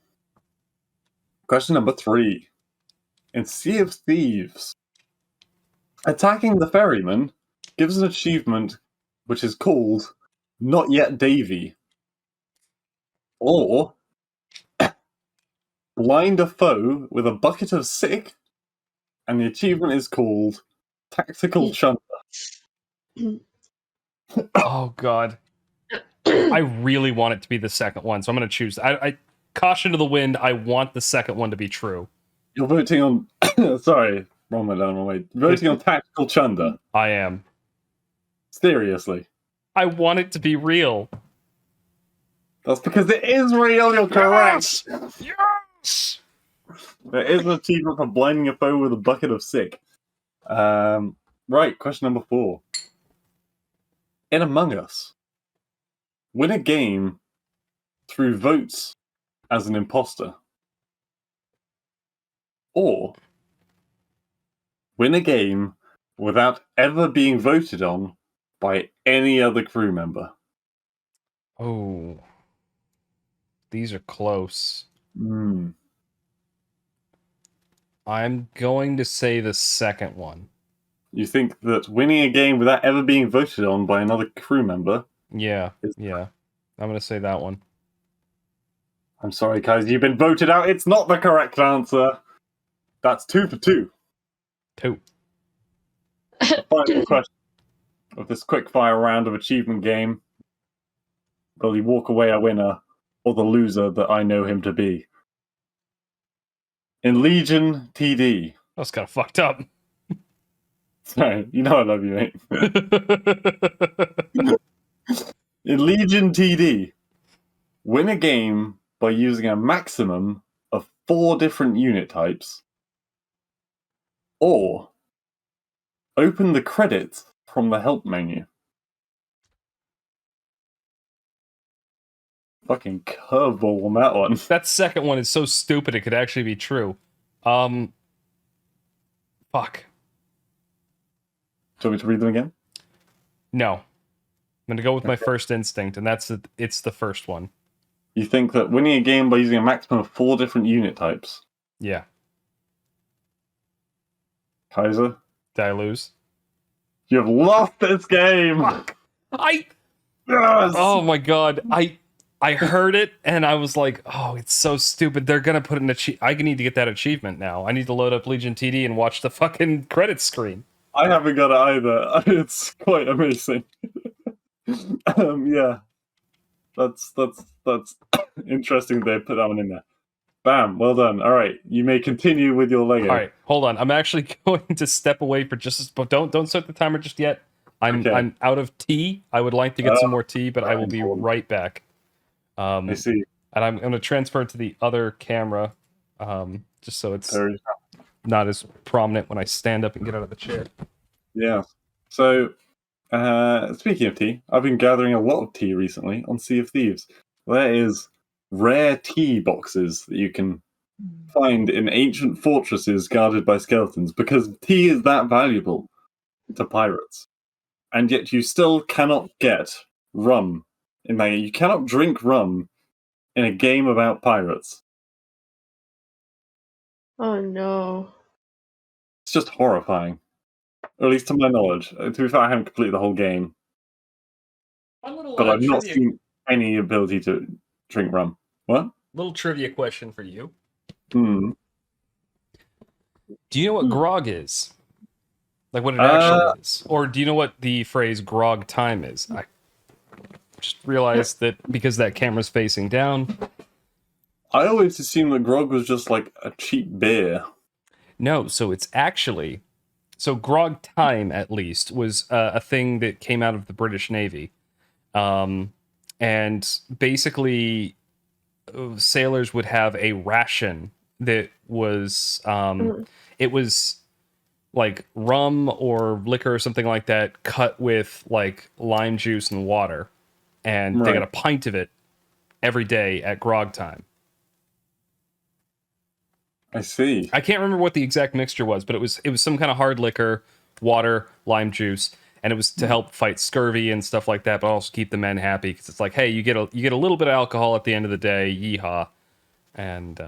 Question number 3. In Sea of Thieves, attacking the ferryman gives an achievement which is called Not Yet Davy. Or blind a foe with a bucket of sick, and the achievement is called Tactical Chunder. Oh god. I really want it to be the second one, so I'm going to choose. I caution to the wind, I want the second one to be true. You're voting on... Sorry, wrong way. Voting on Tactical Chunder. I am. Seriously. I want it to be real. That's because it is real, you're correct! Yes! There is an achievement for blinding a foe with a bucket of sick. Right, question number 4. In Among Us, win a game through votes as an imposter. Or win a game without ever being voted on by any other crew member. Oh. These are close. I'm going to say the second one. You think that winning a game without ever being voted on by another crew member? Yeah. I'm going to say that one. I'm sorry, guys, you've been voted out. It's not the correct answer. That's 2 for 2. 2. The final question of this quick-fire round of achievement game. Will he walk away a winner, or the loser that I know him to be? In Legion TD. That's kind of fucked up. Sorry, you know I love you, mate. In Legion TD, win a game by using a maximum of 4 different unit types, or open the credits from the help menu. Fucking curveball on that one. That second one is so stupid it could actually be true. Fuck. Do you want me to read them again? No. I'm going to go with my first instinct, and it's the first one. You think that winning a game by using a maximum of 4 different unit types? Yeah. Kaiser? Did I lose? You have lost this game! Fuck! Yes! Oh my god. I heard it, and I was like, oh, it's so stupid. They're going to put an I need to get that achievement now. I need to load up Legion TD and watch the fucking credits screen. I haven't got it either. It's quite amazing. Yeah. That's interesting they put that one in there. Bam, well done. All right, you may continue with your Lego. All right, hold on. I'm actually going to step away for but don't start the timer just yet. I'm out of tea. I would like to get some more tea, but I will be right back. I see. And I'm going to transfer to the other camera, just so it's not as prominent when I stand up and get out of the chair. Yeah. So, speaking of tea, I've been gathering a lot of tea recently on Sea of Thieves. There is rare tea boxes that you can find in ancient fortresses guarded by skeletons, because tea is that valuable to pirates. And yet you still cannot get rum in that. You cannot drink rum in a game about pirates. Oh no. It's just horrifying. Or at least to my knowledge. To be fair, I haven't completed the whole game. But I've not seen any ability to drink rum. What? Little trivia question for you. Hmm. Do you know what grog is? Like what it actually is? Or do you know what the phrase grog time is? Just realized that because that camera's facing down. I always assumed that grog was just like a cheap beer. No, so it's actually... So grog time, at least, was a thing that came out of the British Navy. And basically, sailors would have a ration that was... It was like rum or liquor or something like that, cut with like lime juice and water. And they Right. got a pint of it every day at grog time. I see. I can't remember what the exact mixture was, but it was some kind of hard liquor, water, lime juice, and it was to help fight scurvy and stuff like that, but also keep the men happy because it's like, hey, you get a little bit of alcohol at the end of the day, yeehaw. And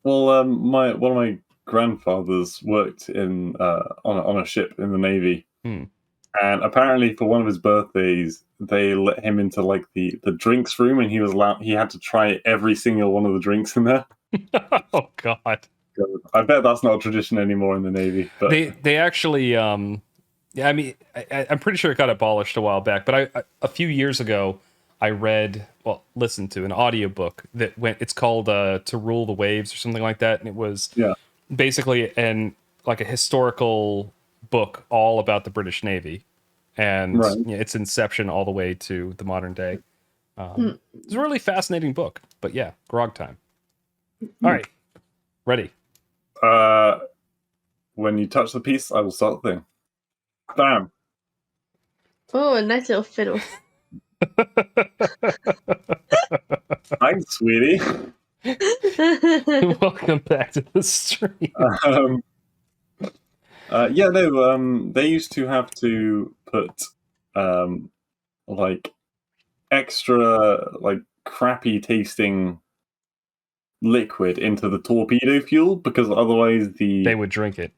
Well, one of my grandfathers worked in on a ship in the Navy, and apparently for one of his birthdays, they let him into like the drinks room, and he had to try every single one of the drinks in there. oh god, I bet that's not a tradition anymore in the Navy. But they actually yeah, I mean, I'm pretty sure it got abolished a while back, but a few years ago I listened to an audiobook that it's called To Rule the Waves or something like that, and it was basically a historical book all about the British Navy and its inception all the way to the modern day. It's a really fascinating book, but yeah, grog time. All right, ready. When you touch the piece, I will start the thing. Bam. Oh, a nice little fiddle. Thanks, sweetie. Welcome back to the stream. They used to have to put like extra like crappy tasting liquid into the torpedo fuel because otherwise they would drink it.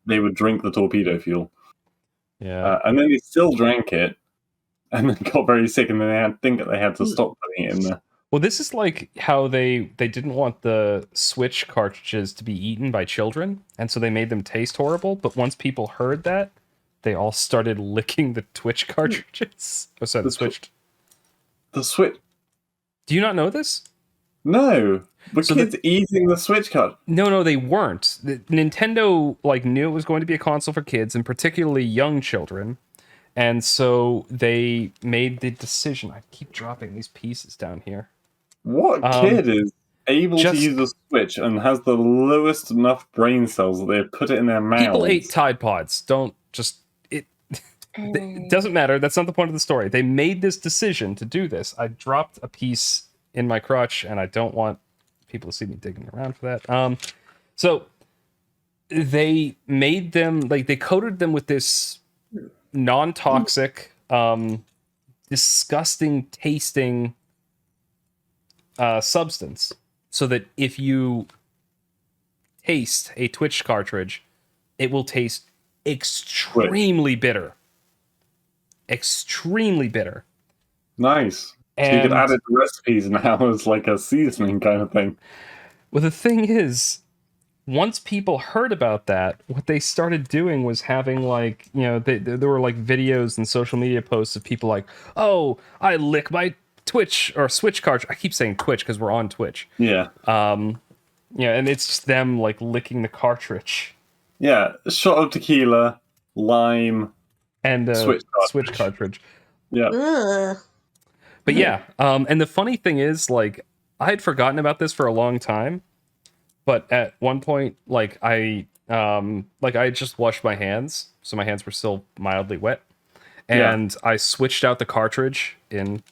They would drink the torpedo fuel. Yeah. And then they still drank it and then got very sick, and then they had to stop putting it in there. Well, this is like how they didn't want the Switch cartridges to be eaten by children, and so they made them taste horrible. But once people heard that, they all started licking the Twitch cartridges. Oh, sorry, the Switch. The Switch. Do you not know this? No. Kids eating the Switch card. No, they weren't. Nintendo knew it was going to be a console for kids, and particularly young children. And so they made the decision. I keep dropping these pieces down here. What kid is able to use a Switch and has the lowest enough brain cells that they put it in their mouths? People ate Tide Pods. It doesn't matter. That's not the point of the story. They made this decision to do this. I dropped a piece in my crotch, and I don't want people to see me digging around for that. So they made them, they coated them with this non-toxic, disgusting tasting substance, so that if you taste a Twitch cartridge, it will taste extremely bitter. Extremely bitter. Nice. So you could add it to recipes now as like a seasoning kind of thing. Well, the thing is, once people heard about that, what they started doing was having there were videos and social media posts of people like, oh, I lick my Twitch or Switch cartridge. I keep saying Twitch because we're on Twitch. Yeah. And it's just them licking the cartridge. Yeah, a shot of tequila, lime, and a Switch cartridge. Yeah. Ugh. But yeah, and the funny thing is, I had forgotten about this for a long time, but at one point, I had just washed my hands, so my hands were still mildly wet, and I switched out the cartridge in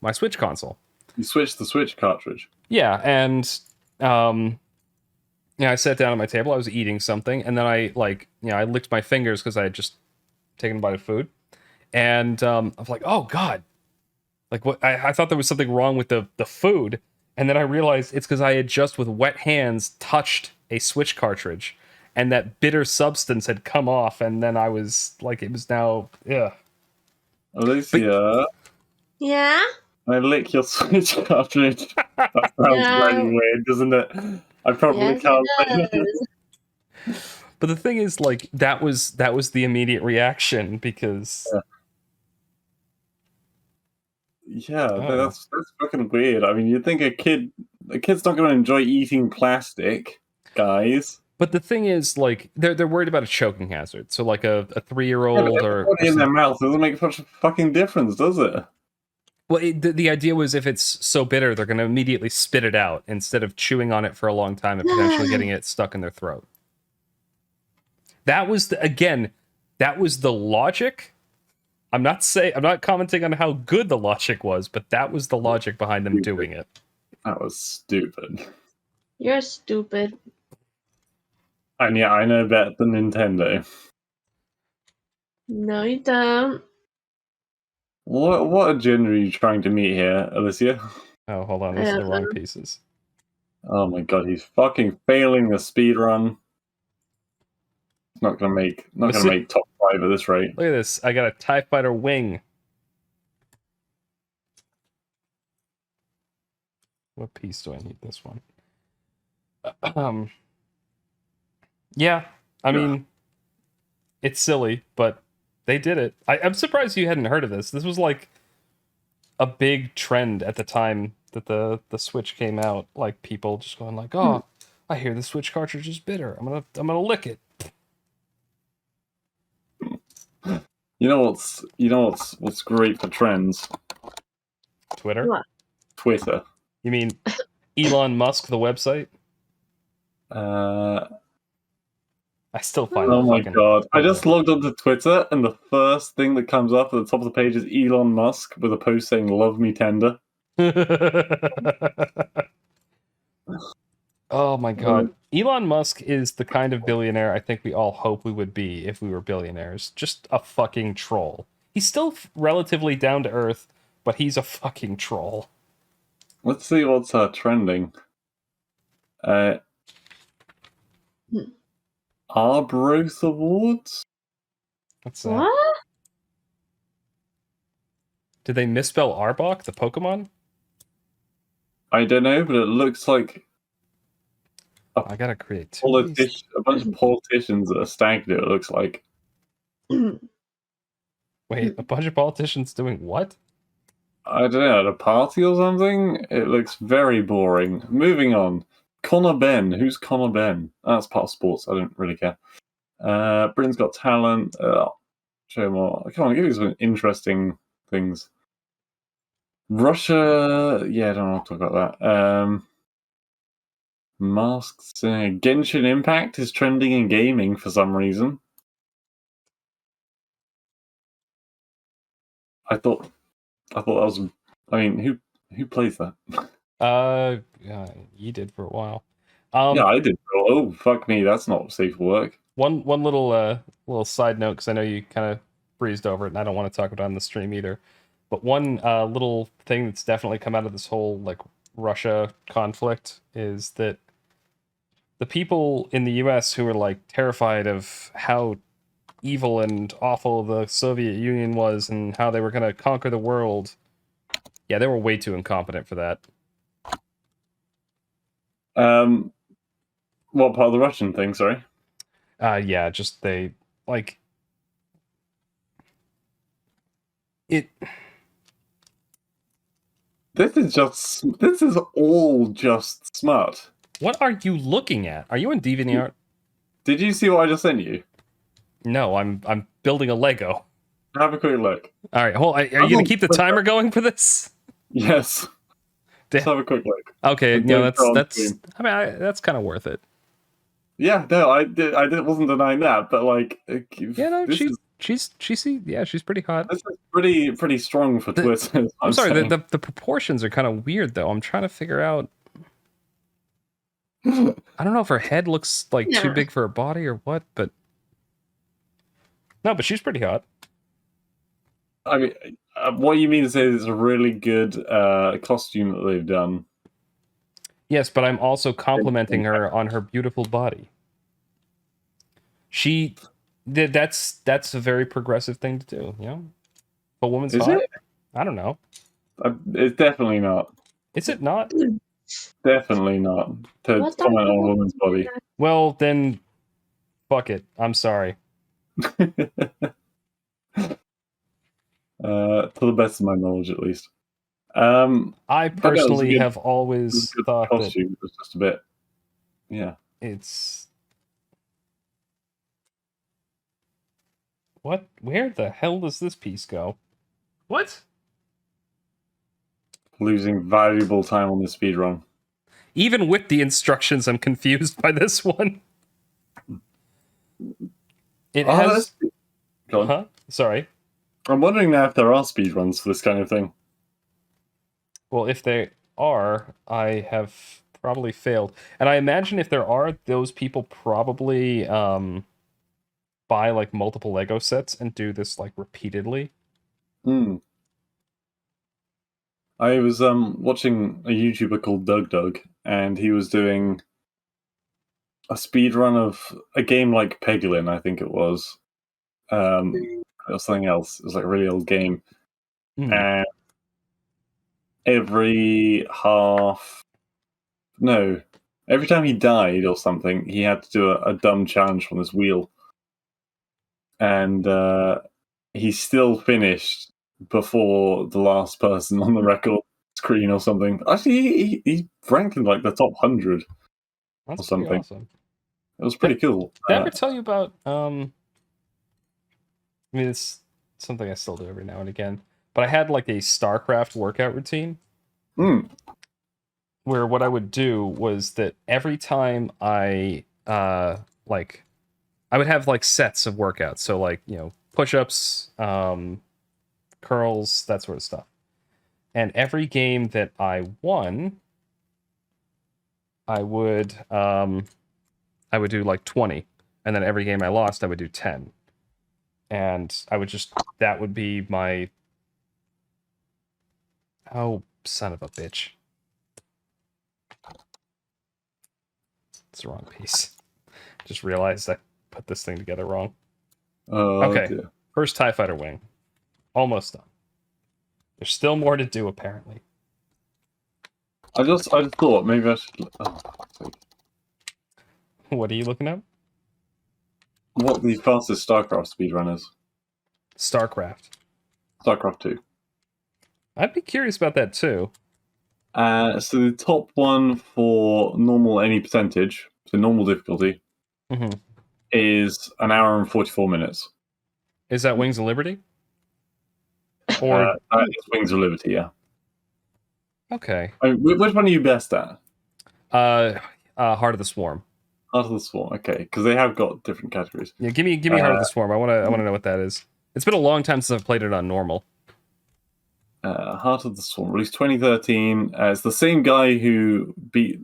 my Switch console. You switched the Switch cartridge? Yeah, and I sat down at my table, I was eating something, and then I licked my fingers because I had just taken a bite of food, and I was like, oh god. What? I thought there was something wrong with the food, and then I realized it's because I had just with wet hands touched a Switch cartridge, and that bitter substance had come off, and then I was it was now, yeah. Alicia? Yeah? I lick your Switch cartridge. That sounds really weird, doesn't it? I probably can't say that. But the thing is, that was the immediate reaction, because... Yeah. Yeah, Oh. that's fucking weird. I mean, you'd think a kid's not going to enjoy eating plastic, guys. But the thing is, like, they're worried about a choking hazard. So, like, a Yeah, 3-year-old but or putting in their something. mouth doesn't make such a fucking difference, does it? Well, the idea was if it's so bitter, they're going to immediately spit it out instead of chewing on it for a long time and potentially getting it stuck in their throat. That was that was the logic. I'm not commenting on how good the logic was, but that was the logic behind them doing it. That was stupid. You're stupid. And yeah, I know better than Nintendo. No, you don't. What agenda are you trying to meet here, Alicia? Oh, hold on, these are the wrong pieces. Oh my god, he's fucking failing the speed run. Not gonna make top 5 at this rate. Look at this. I got a TIE Fighter wing. What piece do I need? This one. Yeah, I mean, it's silly, but they did it. I'm surprised you hadn't heard of this. This was like a big trend at the time that the Switch came out. Like people just going like, "Oh, I hear the Switch cartridge is bitter. I'm gonna lick it." You know what's great for trends? Twitter? What? Twitter. You mean Elon Musk, the website? I still find Oh it my fucking... god. I just logged onto Twitter and the first thing that comes up at the top of the page is Elon Musk with a post saying "Love me tender." Oh my god. Elon Musk is the kind of billionaire I think we all hope we would be if we were billionaires. Just a fucking troll. He's still relatively down to earth, but he's a fucking troll. Let's see what's trending. Arbroath Awards? What's that? What? Did they misspell Arbok, the Pokemon? I don't know, but it looks like I gotta create two of these. a bunch of politicians at a stag do, it looks like. Wait, a bunch of politicians doing what? I don't know, at a party or something? It looks very boring. Moving on. Conor Benn. Who's Conor Benn? That's part of sports. I don't really care. Britain's Got Talent. Show more. Come on, give me some interesting things. Russia. Yeah, I don't want to talk about that. Masked Singer. Genshin Impact is trending in gaming for some reason. I thought that was. I mean, who plays that? Yeah, you did for a while. Yeah, I did. Oh, fuck me, that's not safe for work. One little side note, because I know you kind of breezed over it, and I don't want to talk about it on the stream either. But one little thing that's definitely come out of this whole like Russia conflict is that the people in the U.S. who are like terrified of how evil and awful the Soviet Union was and how they were going to conquer the world, yeah, they were way too incompetent for that. What part of the Russian thing? Sorry. Yeah, just they like it. This is all just smart. What are you looking at? Are you in DeviantArt? Did you see what I just sent you? No, I'm building a Lego. Have a quick look. All right, hold. Are you gonna keep the timer going for this? Yes. Just have a quick look. Okay, And yeah, don't go on that's. screen. I mean, that's kind of worth it. Yeah, no, I wasn't denying that, but like, Yeah, no, she's pretty hot. This is pretty strong for Twitter. I'm sorry, the proportions are kind of weird though. I'm trying to figure out. I don't know if her head looks like too big for her body or what, but no, but she's pretty hot. I mean, what you mean to say is a really good costume that they've done. Yes, but I'm also complimenting her on her beautiful body. That's a very progressive thing to do, you know? A woman's hot? It? I don't know. It's definitely not. Is it not? Definitely not. To comment on a woman's body. Well, then, fuck it. I'm sorry. To the best of my knowledge, at least. I But that was a personally good- have always good thought that costume. It was just a bit. Yeah. it's... What? Where the hell does this piece go? What? Losing valuable time on the speedrun. Even with the instructions, I'm confused by this one. It has... Go on. Huh? Sorry. I'm wondering now if there are speedruns for this kind of thing. Well, if they are, I have probably failed. And I imagine if there are, those people probably buy like multiple Lego sets and do this like repeatedly. I was watching a YouTuber called Doug, and he was doing a speedrun of a game like Peglin, I think it was. It was something else. It was like a really old game. And every time he died or something, he had to do a dumb challenge from this wheel. And he still finished before the last person on the record screen or something. Actually, he ranked in like the top 100 That's or something. pretty awesome. It was pretty cool. Did I ever tell you about I mean, it's something I still do every now and again, but I had like a Starcraft workout routine where what I would do was that every time I like I would have like sets of workouts, so like, you know, push-ups, curls, that sort of stuff. And every game that I won, I would do like 20, and then every game I lost, I would do 10. And I would just, that would be my... Oh, son of a bitch. It's the wrong piece. Just realized I put this thing together wrong. Okay, dear. First TIE Fighter wing. Almost done. There's still more to do, apparently. I just thought maybe I should. What are you looking at? What the fastest Starcraft speedrun is? Starcraft. Starcraft 2. I'd be curious about that too. So the top one for normal any percentage, so normal difficulty, is 1 hour and 44 minutes. Is that Wings of Liberty? Or that is Wings of Liberty, yeah. okay. I mean, which one are you best at? Heart of the Swarm. Heart of the Swarm, okay, because they have got different categories. Yeah, give me Heart of the Swarm. I wanna know what that is. It's been a long time since I've played it on normal. Heart of the Swarm, released 2013. It's the same guy who beat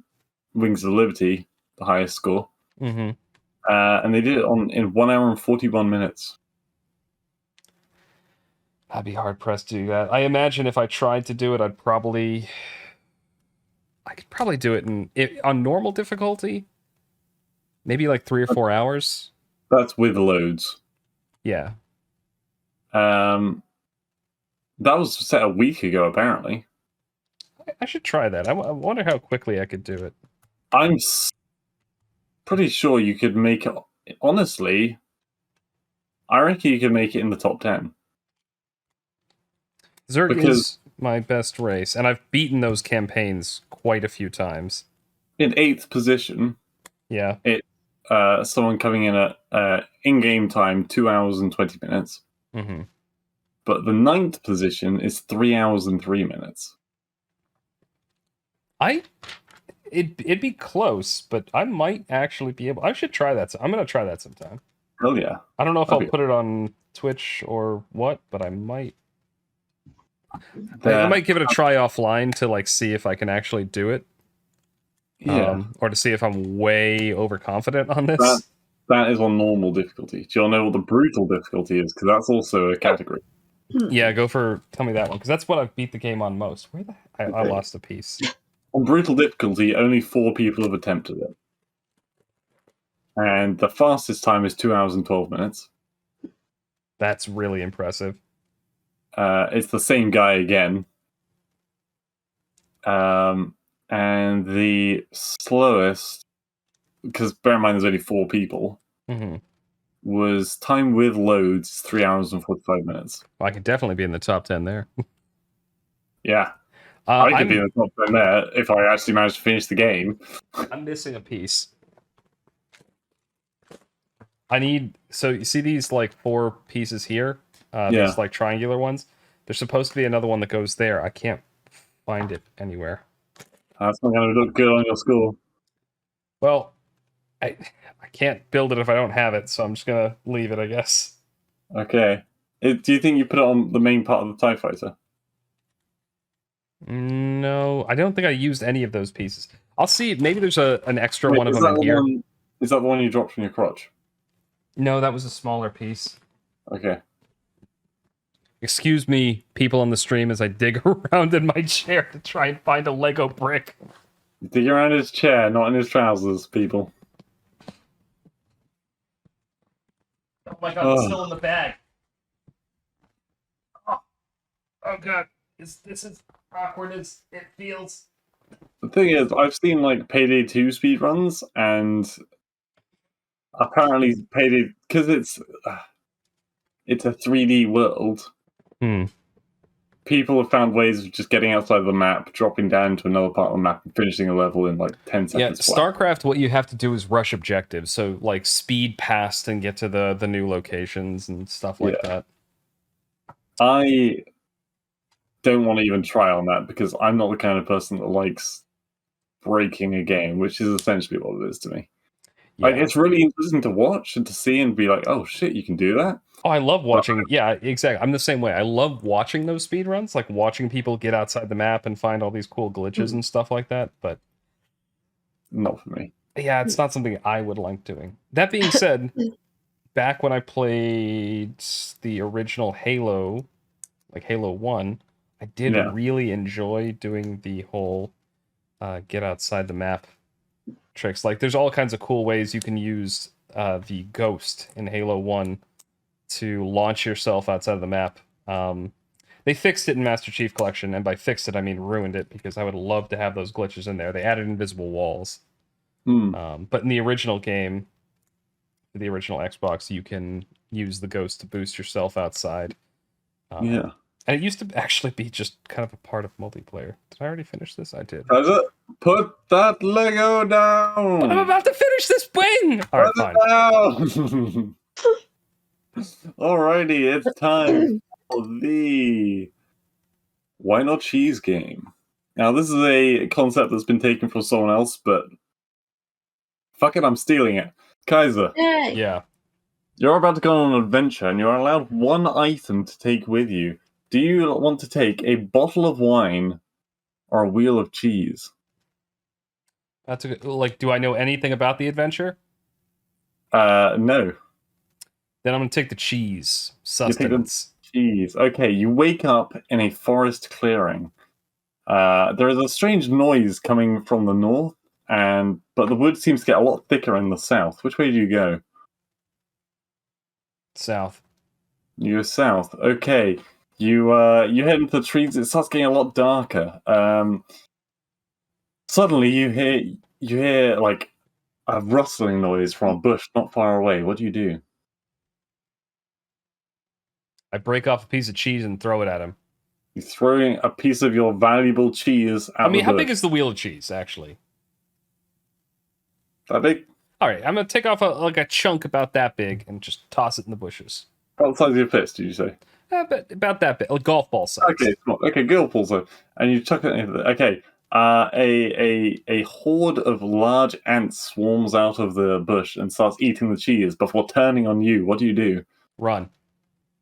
Wings of Liberty, the highest score. And they did it in 1 hour and 41 minutes. I'd be hard pressed to do that. I imagine if I tried to do it, I could probably do it on normal difficulty. Maybe like 3 or 4 hours. That's with loads. Yeah. That was set a week ago, apparently. I should try that. I wonder how quickly I could do it. I'm pretty sure you could make it. Honestly, I reckon you could make it in the top 10. Zerg is my best race, and I've beaten those campaigns quite a few times. In 8th position, yeah, someone coming in at in-game time 2 hours and 20 minutes. But the 9th position is 3 hours and 3 minutes. It'd be close, but I might actually be able. I should try that. I'm gonna try that sometime. Hell yeah! I don't know if I'll put it on Twitch or what, but I might. I might give it a try offline to like see if I can actually do it. Yeah. Or to see if I'm way overconfident on this. That is on normal difficulty. Do you all know what the brutal difficulty is? Because that's also a category. Yeah, tell me that one, because that's what I've beat the game on most. Where I lost a piece. On brutal difficulty, only 4 people have attempted it. And the fastest time is 2 hours and 12 minutes. That's really impressive. It's the same guy again. And the slowest, because bear in mind there's only 4 people, was time with loads 3 hours and 45 minutes. Well, I could definitely be in the top 10 there. Yeah. I could be the top 10 there if I actually managed to finish the game. I'm missing a piece. I need... So, you see these, like, 4 pieces here? These, like, triangular ones? There's supposed to be another one that goes there. I can't find it anywhere. That's not going to look good on your score. Well, I can't build it if I don't have it, so I'm just going to leave it, I guess. Okay. Do you think you put it on the main part of the TIE Fighter? No, I don't think I used any of those pieces. I'll see. Maybe there's an extra one of them in here. Is that the one you dropped from your crotch? No, that was a smaller piece. Okay. Excuse me, people on the stream, as I dig around in my chair to try and find a Lego brick. Dig around his chair, not in his trousers, people. Oh my god, it's still in the bag. Oh god, this is awkward as it feels. The thing is, I've seen like Payday 2 speedruns, and apparently Payday, because it's a 3D world. People have found ways of just getting outside of the map, dropping down to another part of the map, and finishing a level in like 10 seconds. Yeah, Starcraft, what you have to do is rush objectives. So, like, speed past and get to the new locations and stuff like that. I don't want to even try on that, because I'm not the kind of person that likes breaking a game, which is essentially what it is to me. Yeah. Like, it's really interesting to watch and to see and be like, oh shit, you can do that? Oh, I love watching. Yeah, exactly. I'm the same way. I love watching those speedruns, like watching people get outside the map and find all these cool glitches and stuff like that. But not for me. Yeah, it's not something I would like doing. That being said, back when I played the original Halo, like Halo 1, I did really enjoy doing the whole get outside the map tricks. Like, there's all kinds of cool ways you can use the Ghost in Halo 1 to launch yourself outside of the map. They fixed it in Master Chief Collection, and by fixed it, I mean ruined it, because I would love to have those glitches in there. They added invisible walls. But in the original game, the original Xbox, you can use the Ghost to boost yourself outside. And it used to actually be just kind of a part of multiplayer. Did I already finish this? I did. Put that Lego down! But I'm about to finish this wing! Alright, fine. Alrighty, it's time for the Why Not Cheese game. Now, this is a concept that's been taken from someone else, but fuck it, I'm stealing it. Kaiser. Yeah. You're about to go on an adventure, and you're allowed one item to take with you. Do you want to take a bottle of wine or a wheel of cheese? That's a good, like, do I know anything about the adventure? No. Then I'm gonna take the cheese. Sustenance. Cheese. Okay, you wake up in a forest clearing. There is a strange noise coming from the north, but the wood seems to get a lot thicker in the south. Which way do you go? South. You go south. Okay. You head into the trees. It starts getting a lot darker. Suddenly you hear like a rustling noise from a bush not far away. What do? I break off a piece of cheese and throw it at him. You're throwing a piece of your valuable cheese out. I mean, how big is the wheel of cheese, actually? That big? Alright, I'm gonna take off a chunk about that big and just toss it in the bushes. About the size of your fist, did you say? About that big, a golf ball size. Okay, golf ball size. And you chuck it into the... Okay. A horde of large ants swarms out of the bush and starts eating the cheese before turning on you. What do? Run.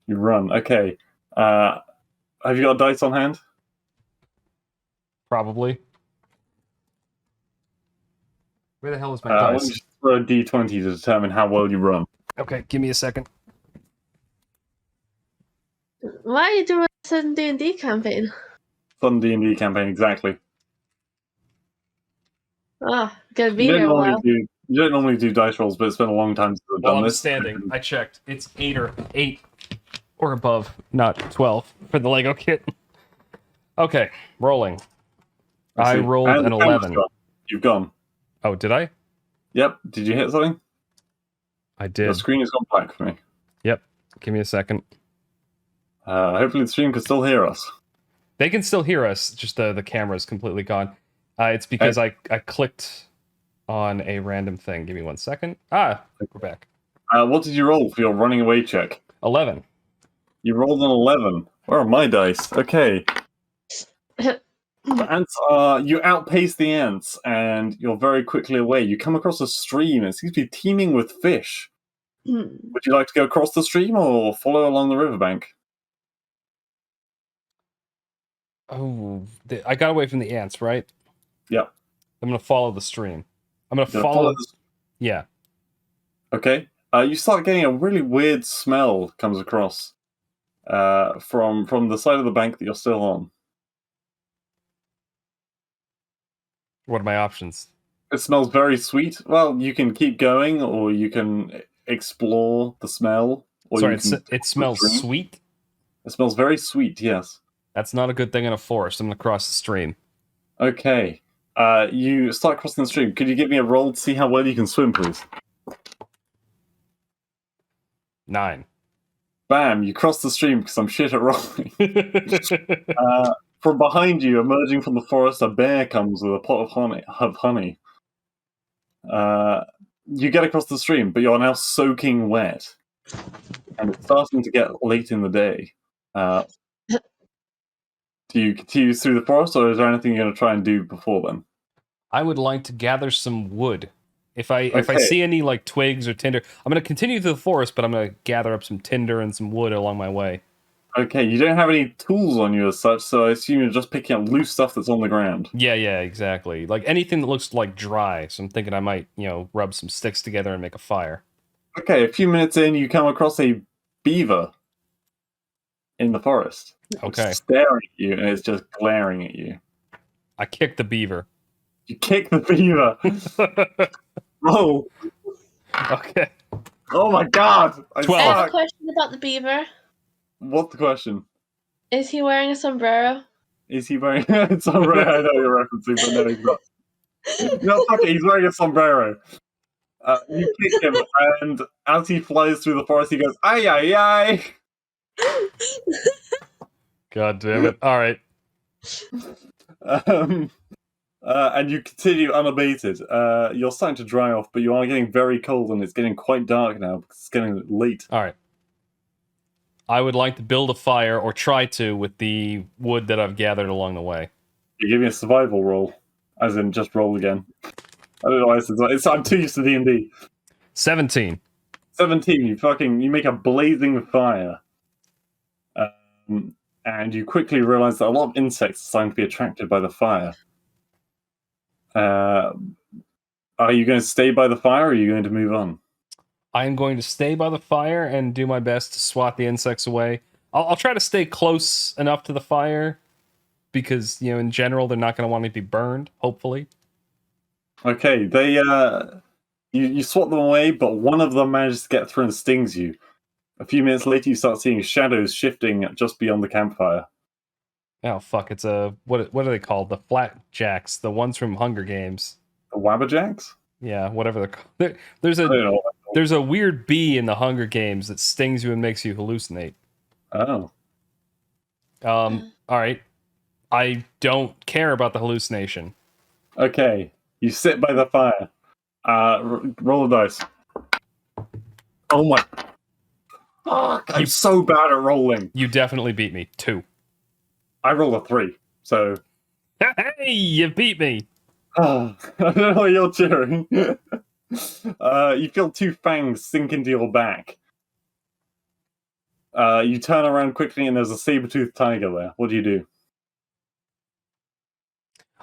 You run. Okay. Have you got a dice on hand? Probably. Where the hell is my I dice? want you to throw a d20 to determine how well you run. Okay, give me a second. Why are you doing a sudden D&D campaign? Fun D&D campaign, exactly. Gonna be here a while. You don't normally do dice rolls, but it's been a long time since I've done I'm this. standing. I checked. It's 8 or above, not 12 for the Lego kit. Okay, rolling. I rolled an 11. You've gone. Oh, did I? Yep. Did you hit something? I did. The screen has gone black for me. Yep. Give me a second. Hopefully the stream can still hear us. They can still hear us, just the camera's completely gone. It's because I clicked on a random thing. Give me 1 second. We're back. What did you roll for your running away check? 11. You rolled an 11. Where are my dice? Okay. The ants you outpace the ants, and you're very quickly away. You come across a stream. It seems to be teeming with fish. Would you like to go across the stream or follow along the riverbank? Oh, I got away from the ants, right? Yeah. I'm going to follow the stream. I'm going to follow... Yeah. Okay. You start getting a really weird smell comes across from the side of the bank that you're still on. What are my options? It smells very sweet. Well, you can keep going, or you can explore the smell. Or Sorry, it smells sweet? It smells very sweet, yes. That's not a good thing in a forest. I'm going to cross the stream. Okay. You start crossing the stream. Could you give me a roll to see how well you can swim, please? 9. Bam! You cross the stream because I'm shit at rolling. From behind you, emerging from the forest, a bear comes with a pot of honey. You get across the stream, but you're now soaking wet. And it's starting to get late in the day. Do you continue through the forest, or is there anything you're going to try and do before then? I would like to gather some wood. If I see any like twigs or tinder, I'm going to continue through the forest, but I'm going to gather up some tinder and some wood along my way. Okay, you don't have any tools on you as such, so I assume you're just picking up loose stuff that's on the ground. Yeah, exactly. Like anything that looks like dry. So I'm thinking I might, rub some sticks together and make a fire. Okay, a few minutes in, you come across a beaver in the forest. Okay. It's staring at you, and it's just glaring at you. I kick the beaver. You kick the beaver. Roll. Okay. Oh my god! 12. I have a question about the beaver. What's the question? Is he wearing a sombrero? Is he wearing a sombrero? I know you're referencing, but no, he's not. No, fuck it, he's wearing a sombrero. You kick him, and as he flies through the forest, he goes, "Ay, ay, ay!" God damn it. All right. And you continue unabated. You're starting to dry off, but you are getting very cold, and it's getting quite dark now because it's getting late. All right. I would like to build a fire, or try to, with the wood that I've gathered along the way. You give me a survival roll, as in just roll again. I don't know why I'm too used to D&D. 17. 17. You make a blazing fire, and you quickly realize that a lot of insects are starting to be attracted by the fire. Are you going to stay by the fire, or are you going to move on? I'm going to stay by the fire and do my best to swat the insects away. I'll try to stay close enough to the fire because, in general, they're not going to want me to be burned, hopefully. Okay, they you swat them away, but one of them manages to get through and stings you. A few minutes later, you start seeing shadows shifting just beyond the campfire. Oh, fuck, it's what are they called? The Flatjacks, the ones from Hunger Games. The Wabberjacks? Yeah, whatever they're called. There's a weird bee in the Hunger Games that stings you and makes you hallucinate. Oh. All right. I don't care about the hallucination. Okay. You sit by the fire. Roll a dice. Oh my... Fuck! I'm so bad at rolling. You definitely beat me. 2. I rolled a 3, so... Hey! You beat me! I don't know why you're cheering. You feel 2 fangs sink into your back. You turn around quickly and there's a saber-toothed tiger there. What do you do?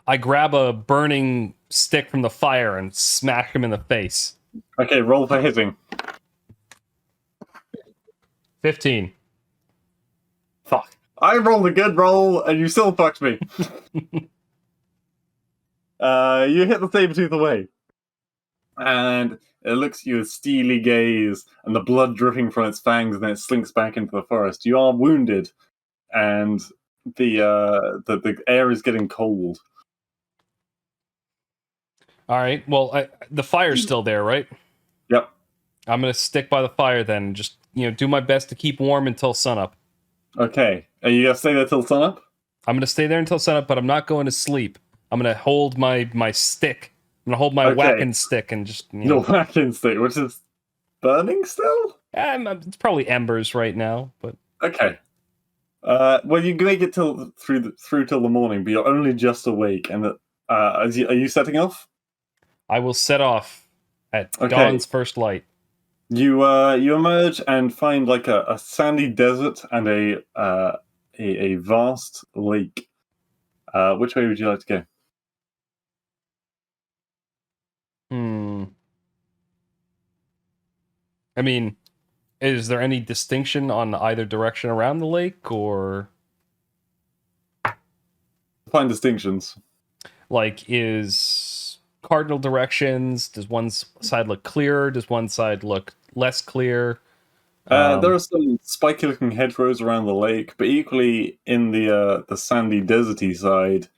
I grab a burning stick from the fire and smack him in the face. Okay, roll for hitting. 15. Fuck. I rolled a good roll and you still fucked me. You hit the saber-tooth away. And it looks at you with steely gaze and the blood dripping from its fangs, and then it slinks back into the forest. You are wounded, and the air is getting cold. All right. Well, the fire's still there, right? Yep. I'm gonna stick by the fire then, and just do my best to keep warm until sunup. Okay. Are you gonna stay there till sunup? I'm gonna stay there until sunup, but I'm not going to sleep. I'm gonna hold my stick. I'm gonna hold my whacking stick and just Your whacking stick, which is burning still. It's probably embers right now, but okay. Well, you can make it through till the morning, but you're only just awake. And are you setting off? I will set off at dawn's first light. You emerge and find like a sandy desert and a vast lake. Which way would you like to go? I mean, is there any distinction on either direction around the lake, or Find distinctions. like is cardinal directions? Does one side look clearer? Does one side look less clear? There are some spiky-looking hedgerows around the lake, but equally in the sandy, deserty side,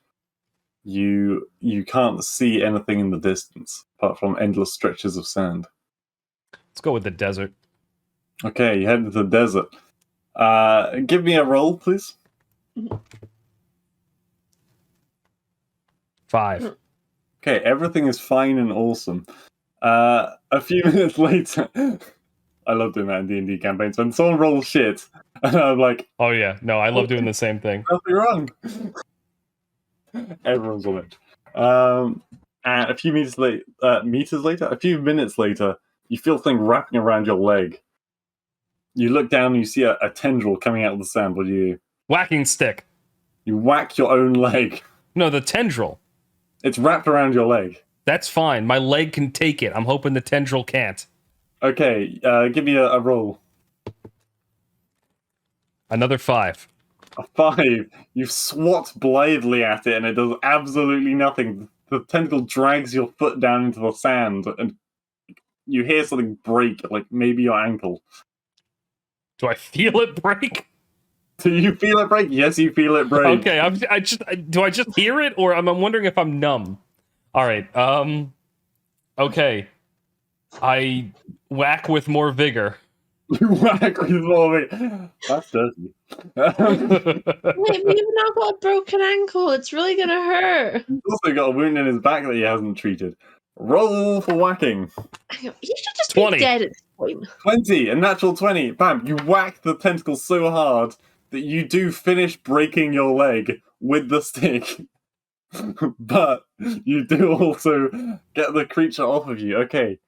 you can't see anything in the distance apart from endless stretches of sand. Let's go with the desert. Okay, you head into the desert. Give me a roll, please. 5. Okay, everything is fine and awesome. A few minutes later, I love doing that in D&D campaigns. When someone rolls shit, and I'm like, oh yeah, no, I love doing the same thing. Nothing wrong. Everyone's on it. And a few minutes later, you feel something wrapping around your leg. You look down and you see a tendril coming out of the sand. What do you do? Whacking stick. You whack your own leg. No, the tendril. It's wrapped around your leg. That's fine. My leg can take it. I'm hoping the tendril can't. Okay, give me a roll. Another 5. A 5. You swat blithely at it and it does absolutely nothing. The tentacle drags your foot down into the sand and you hear something break, like maybe your ankle. Do I feel it break? Do you feel it break? Yes, you feel it break. Okay, do I just hear it, or I'm wondering if I'm numb? All right. Okay. I whack with more vigor. You whack with more vigor. That's dirty. Wait, we've now got a broken ankle. It's really gonna hurt. He's also got a wound in his back that he hasn't treated. Roll for whacking. You should just 20. be dead at this point. 20, a natural 20. Bam! You whack the tentacle so hard that you do finish breaking your leg with the stick. But you do also get the creature off of you. Okay.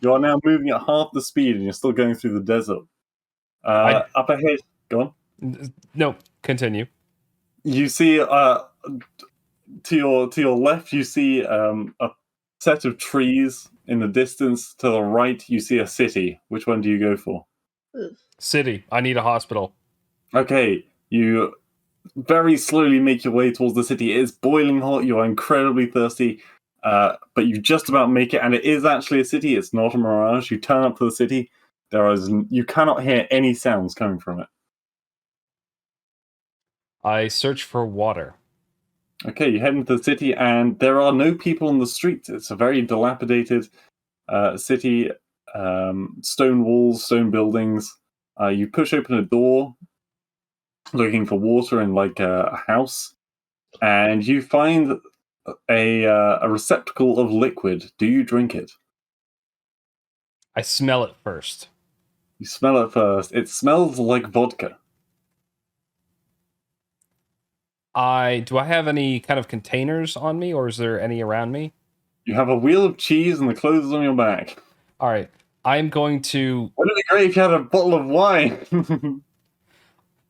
You are now moving at half the speed and you're still going through the desert. Up ahead. Go on. No, continue. You see to your left you see a set of trees in the distance. To the right you see a city. Which one do you go for? City. I need a hospital. Okay, you very slowly make your way towards the city. It is boiling hot. You are incredibly thirsty, but you just about make it. And it is actually a city. It's not a mirage. You turn up to the city. You cannot hear any sounds coming from it. I search for water. Okay, you head into the city, and there are no people on the streets. It's a very dilapidated city. Stone walls, stone buildings. You push open a door, looking for water in like a house, and you find a receptacle of liquid. Do you drink it? I smell it first. You smell it first. It smells like vodka. Do I have any kind of containers on me, or is there any around me? You have a wheel of cheese and the clothes on your back. All right. I'm going to... Wouldn't it be great if you had a bottle of wine?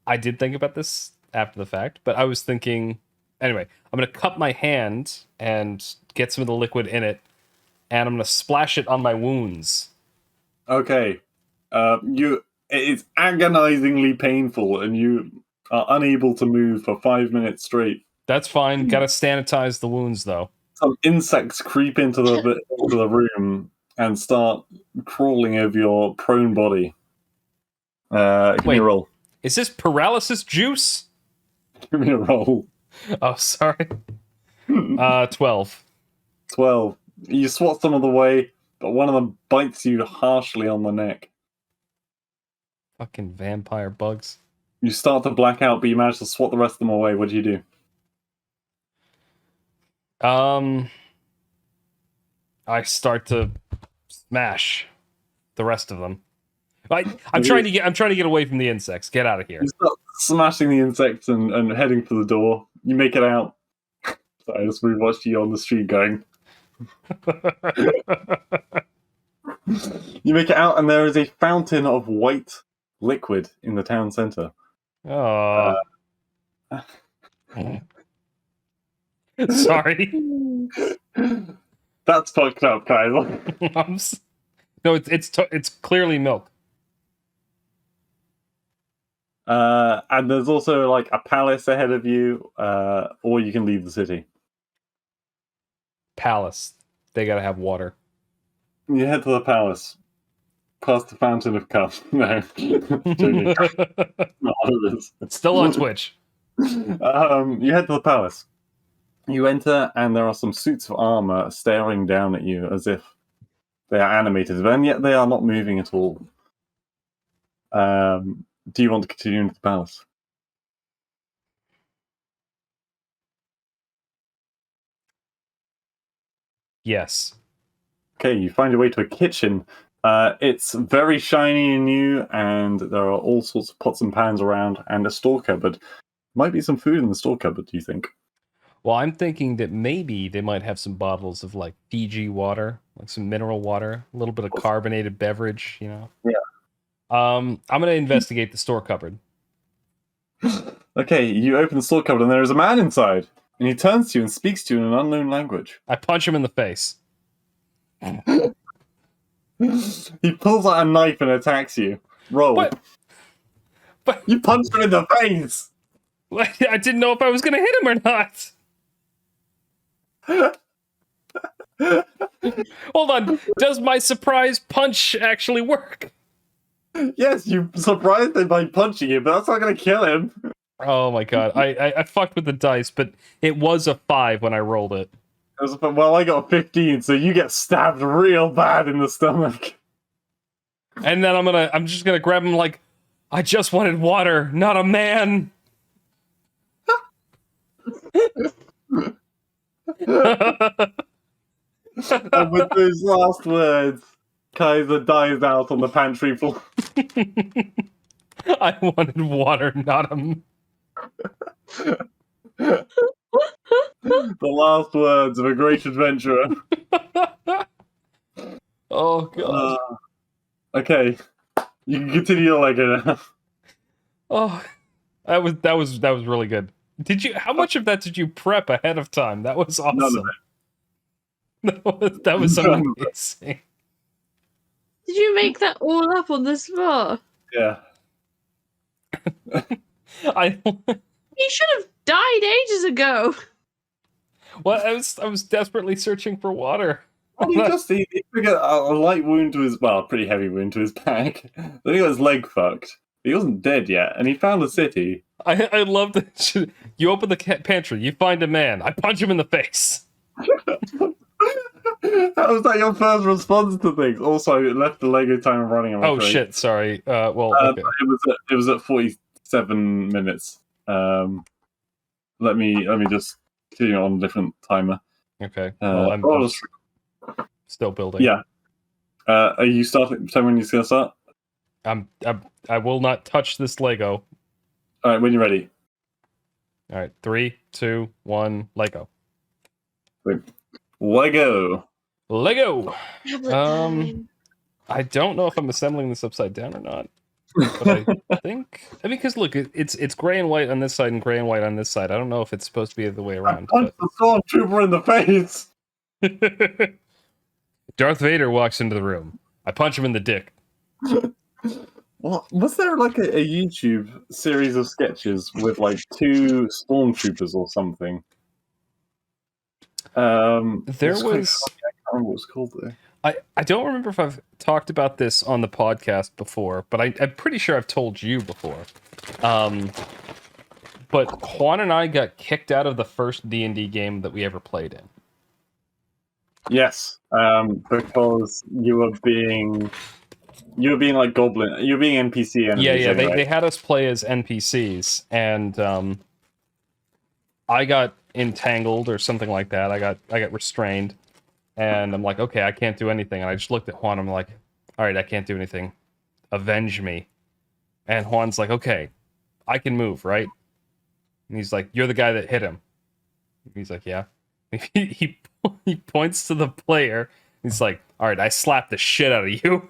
I did think about this after the fact, but I was thinking... Anyway, I'm going to cup my hand and get some of the liquid in it, and I'm going to splash it on my wounds. Okay. It's agonizingly painful, and you are unable to move for 5 minutes straight. That's fine. Gotta sanitize the wounds, though. Some insects creep into the room and start crawling over your prone body. Give me a roll. Is this paralysis juice? Give me a roll. Oh, sorry. 12. 12. You swat some of the way, but one of them bites you harshly on the neck. Fucking vampire bugs. You start to black out, but you manage to swat the rest of them away. What do you do? I start to smash the rest of them. I'm trying to get away from the insects. Get out of here. You start smashing the insects and heading for the door. You make it out. Sorry, I just rewatched you on the street going. You make it out, and there is a fountain of white liquid in the town center. Oh. Sorry. That's fucked up, Kyle. No, it's clearly milk. And there's also like a palace ahead of you, or you can leave the city. Palace. They gotta have water. You head to the palace, past the fountain of cup. No, joking. Not all of this. It's still on Twitch. You head to the palace. You enter, and there are some suits of armor staring down at you as if they are animated, and yet they are not moving at all. Do you want to continue into the palace? Yes. Okay, you find your way to a kitchen. It's very shiny and new, and there are all sorts of pots and pans around, and a store cupboard. Might be some food in the store cupboard, do you think? Well, I'm thinking that maybe they might have some bottles of like Fiji water, like some mineral water, a little bit of carbonated beverage, you know. Yeah. I'm gonna investigate the store cupboard. Okay, you open the store cupboard, and there is a man inside, and he turns to you and speaks to you in an unknown language. I punch him in the face. He pulls out a knife and attacks you. Roll. But you punch him in the face. I didn't know if I was gonna hit him or not. Hold on. Does my surprise punch actually work? Yes, you surprised him by punching him, but that's not going to kill him. Oh my god. I fucked with the dice, but it was a 5 when I rolled it. Well, I got a 15, so you get stabbed real bad in the stomach. And then I'm just gonna grab him like, I just wanted water, not a man. And with those last words, Kaiser dies out on the pantry floor. I wanted water, not a... The last words of a great adventurer. Oh god. Okay, you can continue your Lego now. Oh, that was really good. How much of that did you prep ahead of time? That was awesome. None of it. That was amazing. Did you make that all up on the spot? Yeah. You should have died ages ago. Well, I was desperately searching for water. What did he just see? He took a light wound to his, well, a pretty heavy wound to his back. Then he got his leg fucked. He wasn't dead yet, and he found a city. I love that. You open the pantry, you find a man. I punch him in the face. How was that your first response to things? Also, it left the Lego time running. Oh shit! Sorry. Well, okay. It was at 47 minutes. Let me just continue on a different timer. Okay. Well, I'm still building. Yeah. Are you starting? Tell me when you're gonna start. I will not touch this Lego. All right, when you're ready. All right, 3, 2, 1, Lego. Lego. Lego. I don't know if I'm assembling this upside down or not, but I think. I mean, because look, it's gray and white on this side and gray and white on this side. I don't know if it's supposed to be the other way around. I punched the stormtrooper in the face. Darth Vader walks into the room. I punch him in the dick. Well, was there like a YouTube series of sketches with like 2 stormtroopers or something? There was. I can't remember what it's called though. I don't remember if I've talked about this on the podcast before, but I'm pretty sure I've told you before. But Juan and I got kicked out of the first D&D game that we ever played in. Yes, because you were being You were being like goblin. You were being NPC enemies. Yeah. anyway. They had us play as NPCs, and I got entangled or something like that. I got restrained, and I'm like, okay, I can't do anything. And I just looked at Juan. I'm like, all right, I can't do anything. Avenge me. And Juan's like, okay, I can move, right? And he's like, you're the guy that hit him. He's like, yeah. He points to the player. He's like, all right, I slapped the shit out of you.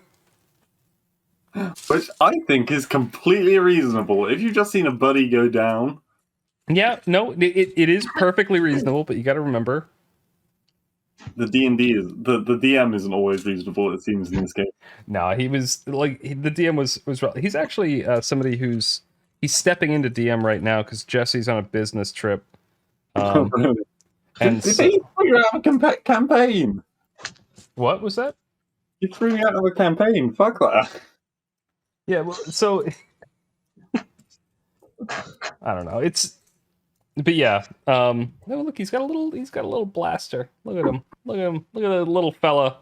Which I think is completely reasonable. If you've just seen a buddy go down. Yeah, no, it is perfectly reasonable, but you got to remember the D&D is the DM isn't always reasonable. It seems in this game. No, he was like the DM was. He's actually somebody he's stepping into DM right now because Jesse's on a business trip. Really? And Did he threw you out of a campaign? What was that? He threw me out of a campaign. Fuck that. Yeah, well, so I don't know. But yeah. No, look, he's got a little blaster. Look at him. Look at the little fella.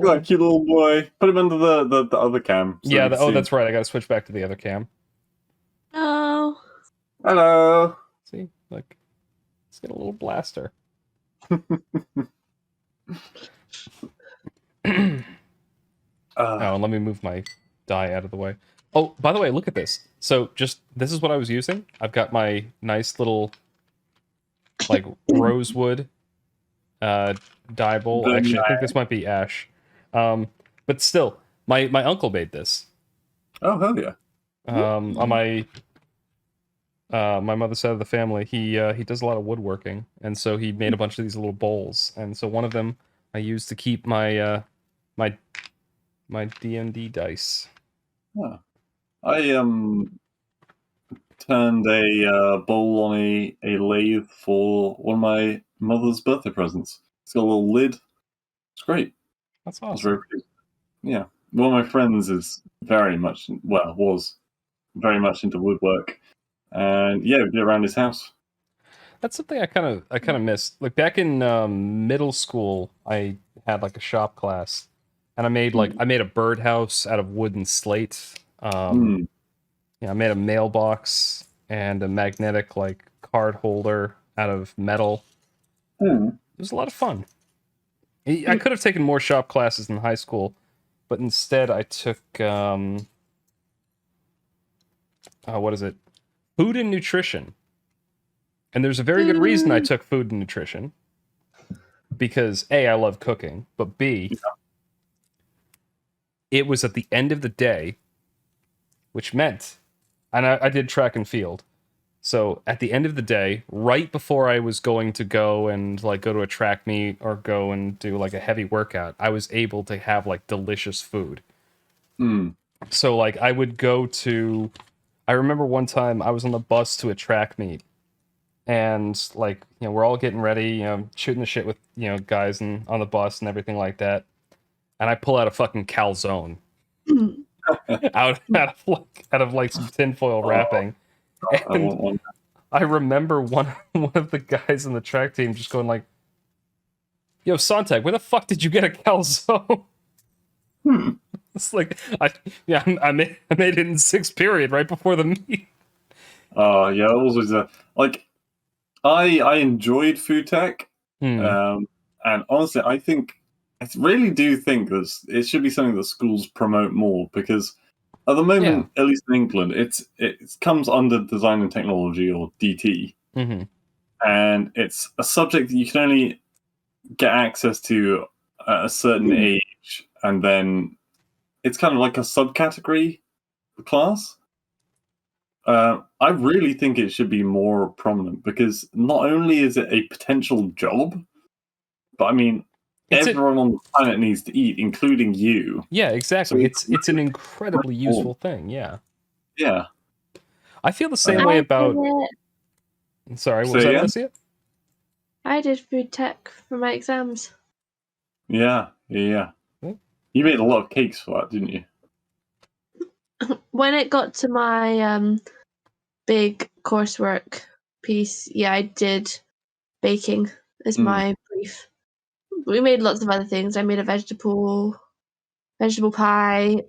Got a cute little boy. Put him under the other cam. So yeah. That's right. I got to switch back to the other cam. Oh. Hello. See, look, he's got a little blaster. Oh, and let me move my die out of the way. Oh, by the way, look at this. So this is what I was using. I've got my nice little like rosewood dye bowl. Actually, I think this might be ash. But still, my uncle made this. Oh, hell yeah. On my mother's side of the family, he does a lot of woodworking, and so he made a bunch of these little bowls, and so one of them I used to keep my my D&D dice. Huh. I turned a bowl on a lathe for one of my mother's birthday presents. It's got a little lid. It's great. That's awesome. It's very pretty. Yeah. One of my friends is was very much into woodwork. And yeah, we did it around his house. That's something I kind of missed. Like back in middle school, I had like a shop class, and I made a birdhouse out of wood and slate. Yeah, I made a mailbox and a magnetic like card holder out of metal. It was a lot of fun. I could have taken more shop classes in high school, but instead I took what is it? Food and nutrition. And there's a very good reason I took food and nutrition. Because A, I love cooking, but B, it was at the end of the day, which meant, and I did track and field. So at the end of the day, right before I was going to go and like go to a track meet or go and do like a heavy workout, I was able to have like delicious food. So like I would go to, I remember one time I was on the bus to a track meet, and like, you know, we're all getting ready, you know, shooting the shit with, you know, guys and on the bus and everything like that. And I pull out a fucking calzone out of like some tinfoil wrapping. And I remember one of the guys in the track team just going like, "Yo, Sontag, where the fuck did you get a calzone?" It's like I made it in 6th period right before the meet. Yeah, it was like I enjoyed food tech, and honestly, I really do think that it should be something that schools promote more, because at the moment, at least in England, it comes under design and technology, or DT, and it's a subject that you can only get access to at a certain age, and then it's kind of like a subcategory class. I really think it should be more prominent, because not only is it a potential job, but I mean, everyone on the planet needs to eat, including you. Yeah, exactly. So it's an incredibly useful thing. Yeah. Yeah. I feel the same way about. Sorry, what was that, Alicia? I did food tech for my exams. Yeah. You made a lot of cakes for that, didn't you? When it got to my big coursework piece, yeah, I did baking as my brief. We made lots of other things. I made a vegetable vegetable pie.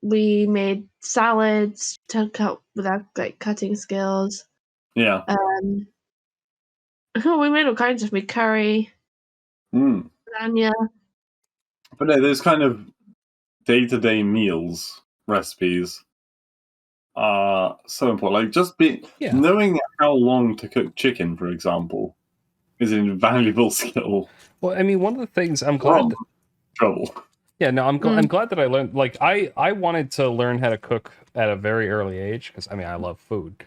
We made salads to help with our cutting skills. Yeah. We made all kinds of curry, lasagna. But no, those kind of day-to-day meals recipes are so important. Like just knowing how long to cook chicken, for example, is an invaluable skill. Well, I mean, one of the things I'm glad trouble. Yeah, no, I'm glad that I learned. Like, I wanted to learn how to cook at a very early age because I mean I love food,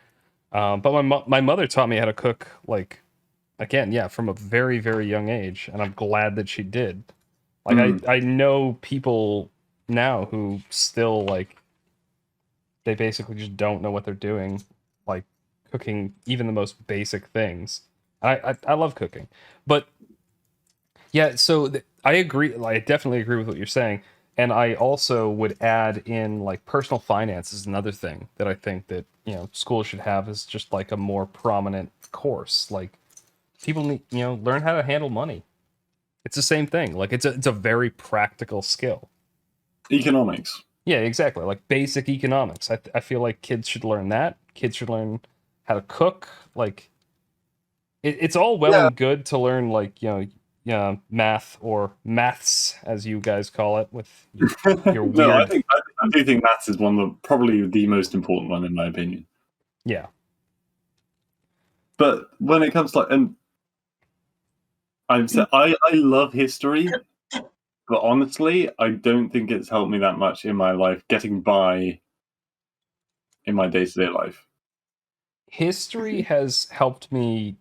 but my mother taught me how to cook. Like, again, yeah, from a very very young age, and I'm glad that she did. Like, I know people now who still like they basically just don't know what they're doing, like cooking even the most basic things. I love cooking, but yeah, so I agree. I definitely agree with what you're saying, and I also would add in like personal finance is another thing that I think that schools should have as just like a more prominent course. Like people need learn how to handle money. It's the same thing. Like it's a very practical skill. Economics. Yeah, exactly. Like basic economics. I feel like kids should learn that. Kids should learn how to cook. Like it's all well and good to learn like math or maths as you guys call it with your weird. No, I do think maths is probably the most important one in my opinion. Yeah. But when it comes to I love history, but honestly, I don't think it's helped me that much in my life getting by in my day-to-day life. History has helped me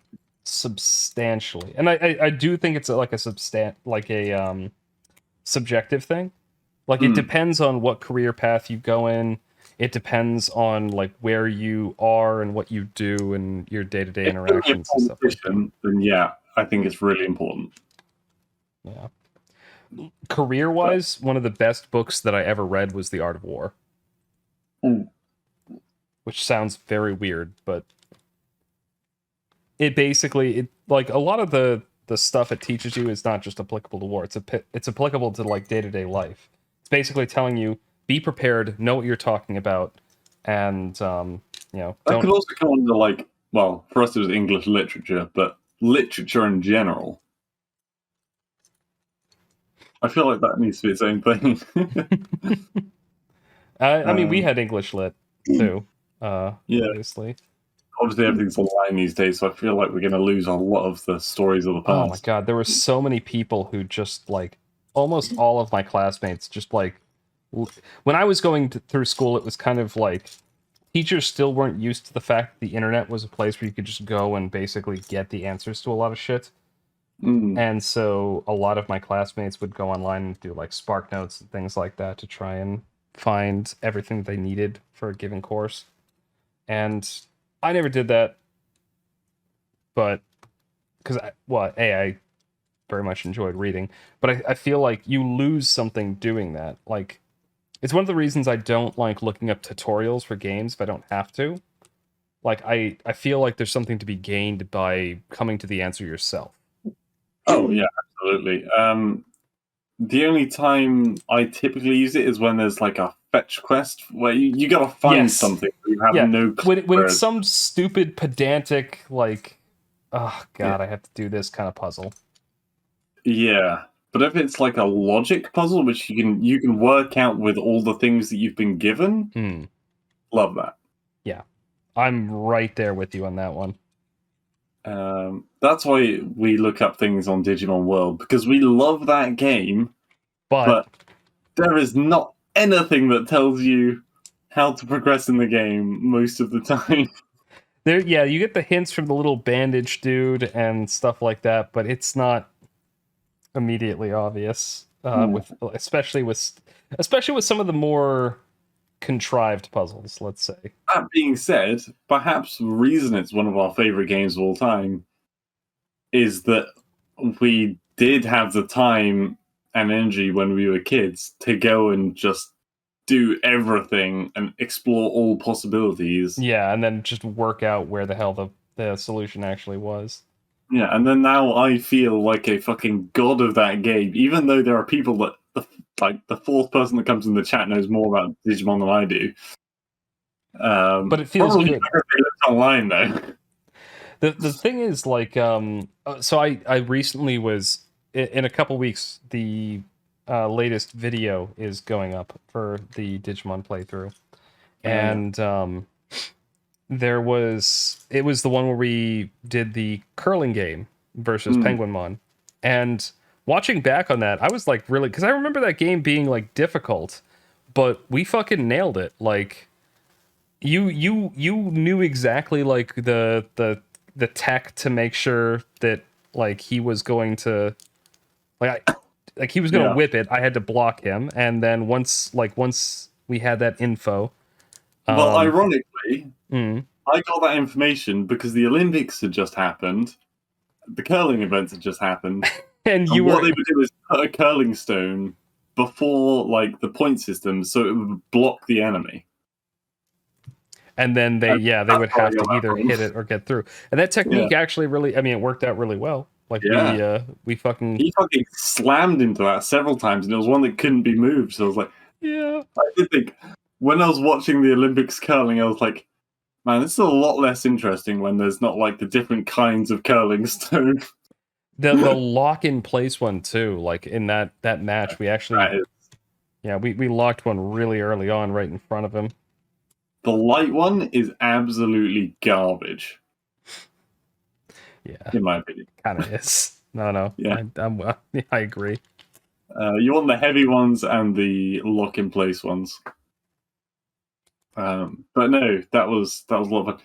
substantially, and I do think it's like a subjective thing. Like it depends on what career path you go in. It depends on like where you are and what you do and your day-to-day interactions and stuff like that. Then yeah, I think it's really important. Yeah. Career-wise, one of the best books that I ever read was The Art of War. Which sounds very weird, but it basically like a lot of the stuff it teaches you is not just applicable to war. It's applicable to like day-to-day life. It's basically telling you be prepared, know what you're talking about, and that could also come under like, well, for us it was English literature, but literature in general. I feel like that needs to be its own thing. I mean, we had English lit too. Yeah. Obviously everything's online these days, so I feel like we're going to lose a lot of the stories of the past. Oh my god, there were so many people who just like almost all of my classmates just like when I was going through school, it was kind of like teachers still weren't used to the fact that the internet was a place where you could just go and basically get the answers to a lot of shit. And so a lot of my classmates would go online and do like Spark Notes and things like that to try and find everything they needed for a given course. And I never did that, but because I very much enjoyed reading, but I feel like you lose something doing that. Like, it's one of the reasons I don't like looking up tutorials for games if I don't have to. Like, I feel like there's something to be gained by coming to the answer yourself. Oh, yeah, absolutely. The only time I typically use it is when there's like a fetch quest where you gotta find something you have no clue. When it's some stupid pedantic like, oh god, I have to do this kind of puzzle. Yeah, but if it's like a logic puzzle which you can work out with all the things that you've been given, love that. Yeah, I'm right there with you on that one. That's why we look up things on Digimon World, because we love that game, but there is not anything that tells you how to progress in the game most of the time. You get the hints from the little bandage dude and stuff like that, but it's not immediately obvious. Especially with some of the more contrived puzzles, let's say. That being said, perhaps the reason it's one of our favorite games of all time is that we did have the time and energy when we were kids to go and just do everything and explore all possibilities. Yeah, and then just work out where the hell the solution actually was. Yeah, and then now I feel like a fucking god of that game, even though there are people that the fourth person that comes in the chat knows more about Digimon than I do. But it feels probably good. better if they looked online though. The thing is, like, so I recently was in a couple weeks. The latest video is going up for the Digimon playthrough, and it was the one where we did the curling game versus Penguinmon, and watching back on that, I was like, really, because I remember that game being like difficult, but we fucking nailed it. Like, you knew exactly like the tech to make sure that like he was going to he was going to whip it. I had to block him, and then once we had that info, well, ironically, mm, I got that information because the Olympics had just happened, the curling events had just happened, and and what they would do is put a curling stone before like the point system, so it would block the enemy. And then they would have to either from. hit it or get through. And that technique actually really, I mean, it worked out really well. Like we fucking he fucking slammed into that several times, and it was one that couldn't be moved. So I was like, yeah. I did think when I was watching the Olympics curling, I was like, man, this is a lot less interesting when there's not like the different kinds of curling stone. The lock in place one too. Like in that match, we actually we locked one really early on right in front of him. The light one is absolutely garbage. Yeah, in my opinion, kind of is. No, yeah, I agree. You want the heavy ones and the lock in place ones. But no, that was a lot of fun.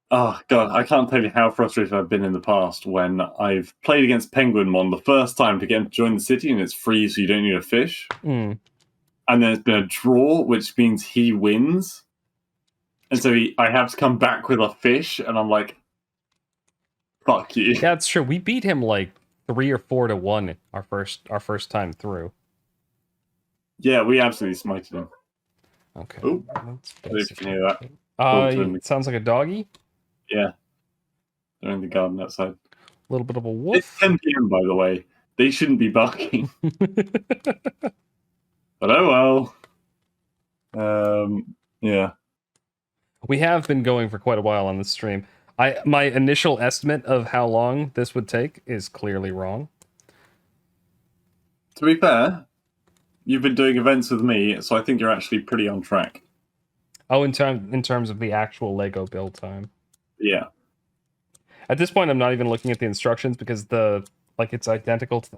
Oh god, I can't tell you how frustrated I've been in the past when I've played against Penguinmon the first time to get him to join the city, and it's free, so you don't need a fish. Mm. And then it's been a draw, which means he wins, and so I have to come back with a fish, and I'm like, "Fuck you." Yeah, that's true. We beat him like 3 or 4 to 1 our first time through. Yeah, we absolutely smited him. Okay. Oh, if you can hear that. It sounds like a doggy. Yeah, they're in the garden outside. A little bit of a wolf. It's 10 p.m. by the way. They shouldn't be barking. But oh well. Yeah. We have been going for quite a while on this stream. My initial estimate of how long this would take is clearly wrong. To be fair, you've been doing events with me, so I think you're actually pretty on track. Oh, in terms of the actual Lego build time. Yeah. At this point, I'm not even looking at the instructions because it's identical to the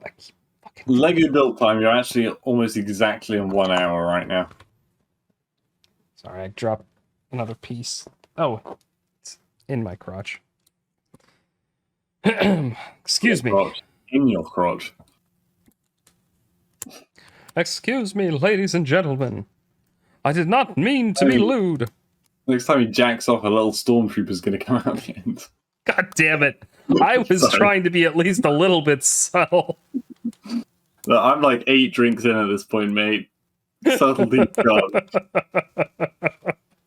Lego build time. You're actually almost exactly in 1 hour right now. Sorry, I dropped another piece. Oh, it's in my crotch. Excuse me. In your crotch. Excuse me, ladies and gentlemen. I did not mean to be lewd. Next time he jacks off, a little stormtrooper's going to come out the end. God damn it. I was trying to be at least a little bit subtle. Look, I'm like 8 drinks in at this point, mate. Subtlety gone.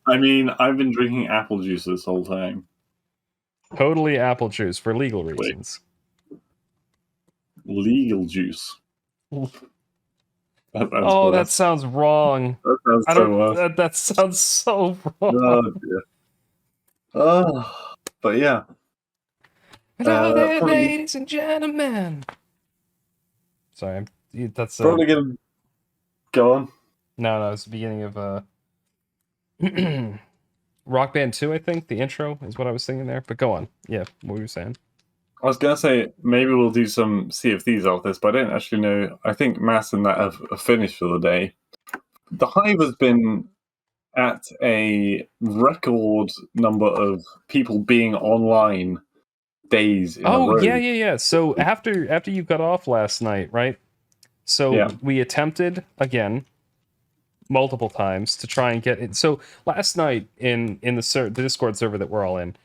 I mean, I've been drinking apple juice this whole time. Totally apple juice for legal reasons. Legal juice. That sounds wrong. That sounds so worse. That sounds so wrong. Oh, dear. Oh, but yeah. Hello there, ladies and gentlemen. Sorry, that's probably gonna go on. No, it's the beginning of Rock Band 2, I think. The intro is what I was singing there. But go on. Yeah, what were you saying? I was gonna say maybe we'll do some Sea of Thieves after this, but I don't actually know. I think Mass and that have finished for the day. The Hive has been at a record number of people being online days in a row. Yeah. So after you got off last night, right? So we attempted again multiple times to try and get it. So last night in the Discord server that we're all in,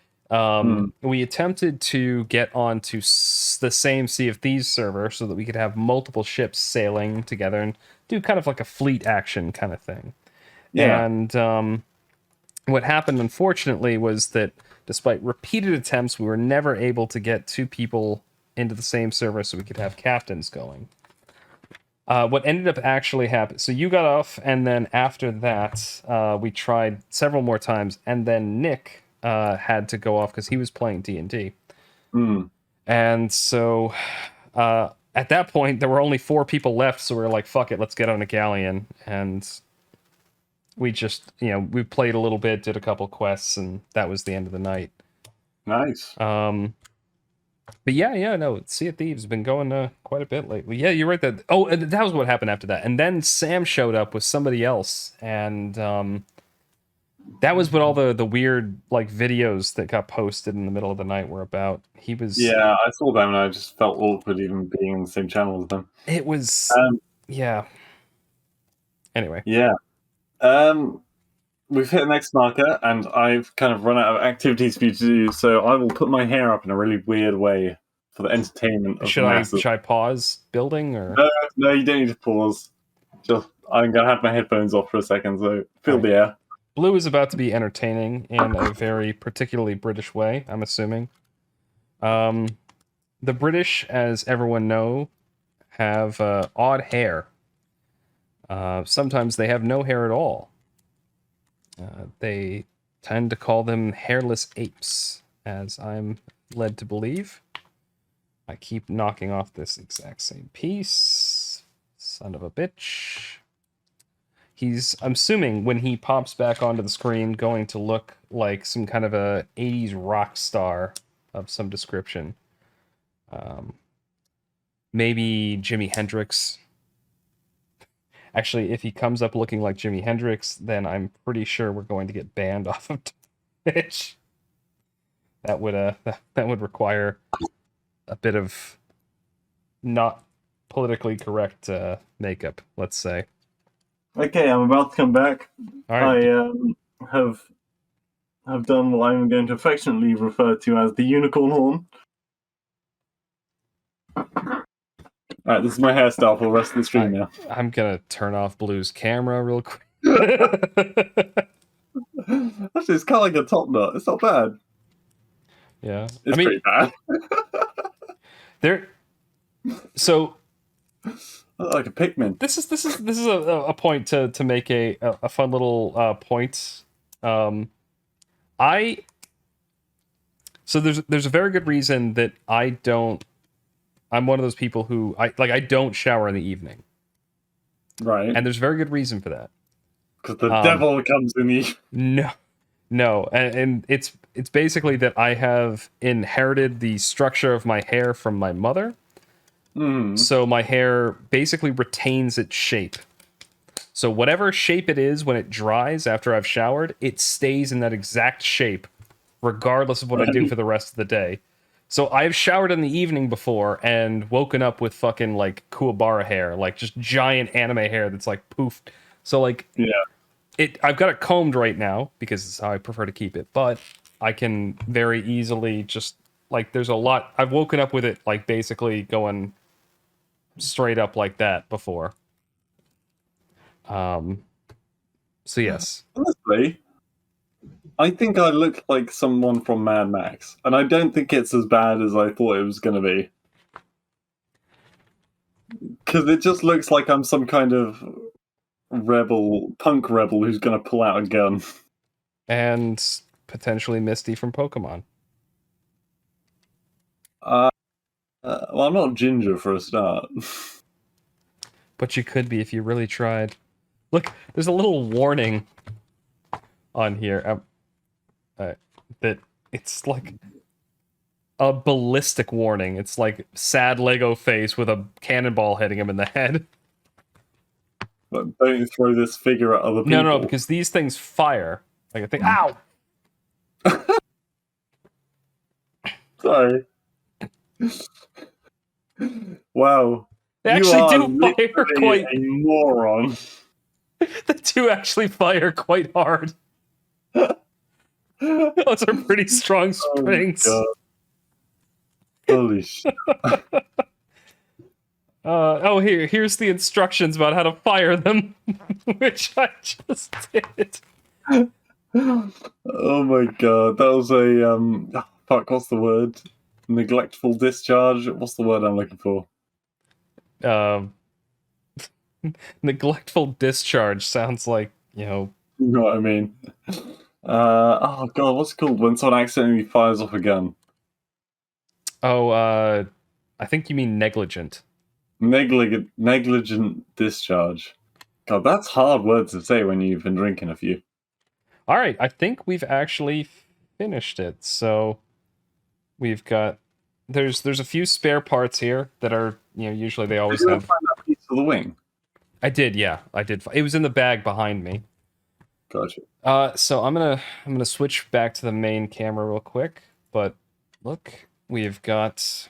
we attempted to get onto the same Sea of Thieves server so that we could have multiple ships sailing together and do kind of like a fleet action kind of thing. Yeah. And what happened, unfortunately, was that despite repeated attempts, we were never able to get 2 people into the same server so we could have captains going. What ended up actually happening, so you got off, and then after that, we tried several more times, and then Nick had to go off because he was playing D&D. And so at that point, there were only 4 people left, so we were like, fuck it, let's get on a galleon. And we just, we played a little bit, did a couple quests, and that was the end of the night. Nice. But no, Sea of Thieves has been going quite a bit lately. Yeah, you're right. That was what happened after that. And then Sam showed up with somebody else, and that was what all the weird like videos that got posted in the middle of the night were about. He was Yeah, I saw them and I just felt awkward even being in the same channel as them. It was yeah. Anyway. Yeah. We've hit the next marker, and I've kind of run out of activities for you to do, so I will put my hair up in a really weird way for the entertainment of should the masses. Should I pause building or No, you don't need to pause. Just I'm gonna have my headphones off for a second, so feel the air. Blue is about to be entertaining in a very particularly British way, I'm assuming. The British, as everyone know, have odd hair. Sometimes they have no hair at all. They tend to call them hairless apes, as I'm led to believe. I keep knocking off this exact same piece. Son of a bitch. He's, I'm assuming, when he pops back onto the screen, going to look like some kind of a 80s rock star of some description. Maybe Jimi Hendrix. Actually, if he comes up looking like Jimi Hendrix, then I'm pretty sure we're going to get banned off of Twitch. That would require a bit of not politically correct makeup, let's say. Okay, I'm about to come back. All right. I have done what I'm going to affectionately refer to as the unicorn horn. Alright, this is my hairstyle for the rest of the stream now. I'm gonna turn off Blue's camera real quick. Actually, it's kind of like a top knot. It's not bad. Yeah. It's pretty bad. So like a Pikmin. This is a point to make a fun little point. So there's a very good reason that I'm one of those people who I don't shower in the evening. Right. And there's a very good reason for that. Because the devil comes in the No. And it's basically that I have inherited the structure of my hair from my mother. So my hair basically retains its shape. So whatever shape it is when it dries after I've showered, it stays in that exact shape, regardless of what I do for the rest of the day. So I've showered in the evening before and woken up with fucking like Kuwabara hair, like just giant anime hair that's like poofed. So like, I've got it combed right now because it's how I prefer to keep it, but I can very easily just like, there's a lot. I've woken up with it like basically going straight up like that before. So yes. Honestly, I think I look like someone from Mad Max, and I don't think it's as bad as I thought it was going to be. Because it just looks like I'm some kind of punk rebel who's going to pull out a gun. And potentially Misty from Pokemon. Well, I'm not Ginger for a start. But you could be if you really tried. Look, there's a little warning on here that it's like a ballistic warning. It's like sad Lego face with a cannonball hitting him in the head. But don't throw this figure at other people. No, because these things fire. Like I think, ow! Sorry. Wow. They actually do fire quite. A moron. They do actually fire quite hard. Those are pretty strong springs. Oh, God. Holy shit. Here's the instructions about how to fire them, which I just did. Oh my god, that was a fuck. What's the word? Neglectful discharge. What's the word I'm looking for? Neglectful discharge sounds like, You know what I mean? Oh god, what's it called when someone accidentally fires off a gun? I think you mean negligent. Negligent discharge. God, that's hard words to say when you've been drinking a few. All right, I think we've actually finished it. So we've got there's a few spare parts here that are, usually they always Did you ever have. find that piece of the wing? I did, yeah, I did. It was in the bag behind me. Gotcha. So I'm gonna switch back to the main camera real quick. But look, we've got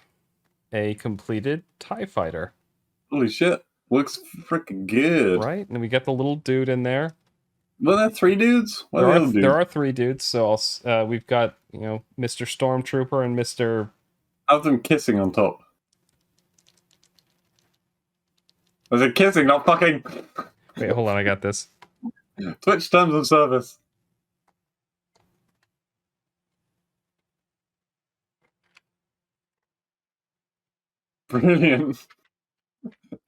a completed TIE fighter, Holy shit. Looks freaking good. right? And we got the little dude in there. Were there 3 dudes? Where are the other dudes? There are 3 dudes. So we've got Mr. Stormtrooper and Mr. Have them kissing on top. I said kissing, not fucking. Wait, hold on, I got this. Twitch terms of service. Brilliant.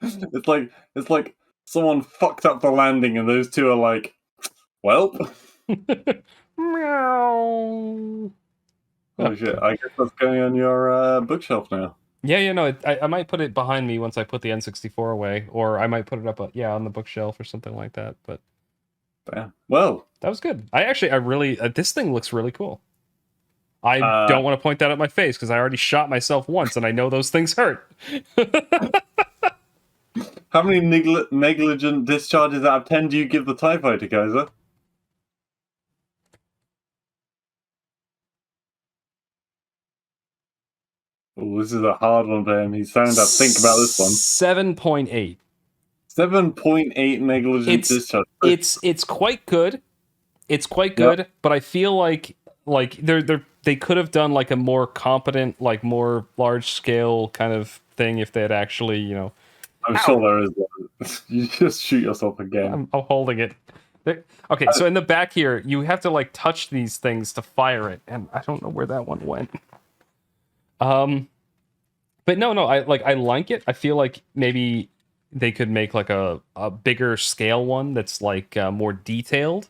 It's like someone fucked up the landing and those two are like, well. Meow. Oh shit, I guess that's going on your bookshelf now. Yeah, no, I might put it behind me once I put the N64 away, or I might put it up, on the bookshelf or something like that. But yeah, well, that was good. I really, this thing looks really cool. I don't want to point that at my face because I already shot myself once, and I know those things hurt. How many negligent discharges out of 10 do you give the TIE Fighter, Kaiser? Oh, this is a hard one for him. He's starting to think about this one. 7.8. 7.8 negligent discharge. It's quite good. It's quite good, yep. But I feel like they could have done like a more competent, like more large scale kind of thing if they had actually, I'm sure there is one. You just shoot yourself again. I'm holding it. Okay, so in the back here, you have to like touch these things to fire it, and I don't know where that one went. But no, I like it. I feel like maybe they could make like a bigger scale one that's like more detailed.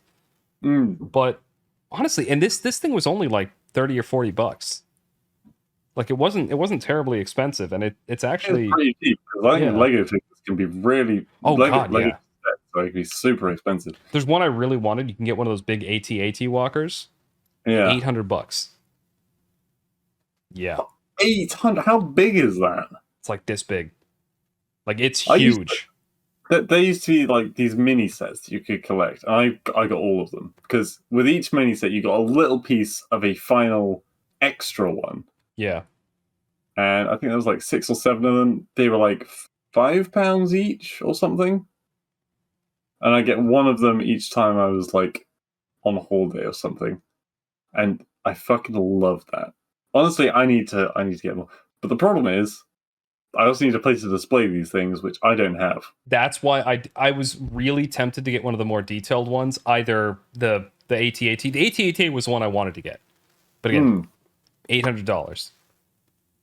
But honestly, and this thing was only like $30 or $40. Like it wasn't terribly expensive, and it's actually pretty cheap because I think Lego figures can be really Lego sets, so it can be super expensive. There's one I really wanted. You can get one of those big AT-AT walkers. Yeah, $800. Yeah, 800. How big is that? It's like this big. Like it's huge. There used to be like these mini sets that you could collect. I got all of them because with each mini set you got a little piece of a final extra one. Yeah. And I think there was like 6 or 7 of them. They were like £5 each or something. And I get one of them each time I was like on a holiday or something. And I fucking love that. Honestly, I need to get more. But the problem is I also need a place to display these things, which I don't have. That's why I was really tempted to get one of the more detailed ones, either the AT-AT. The AT-AT was one I wanted to get. But again, $800.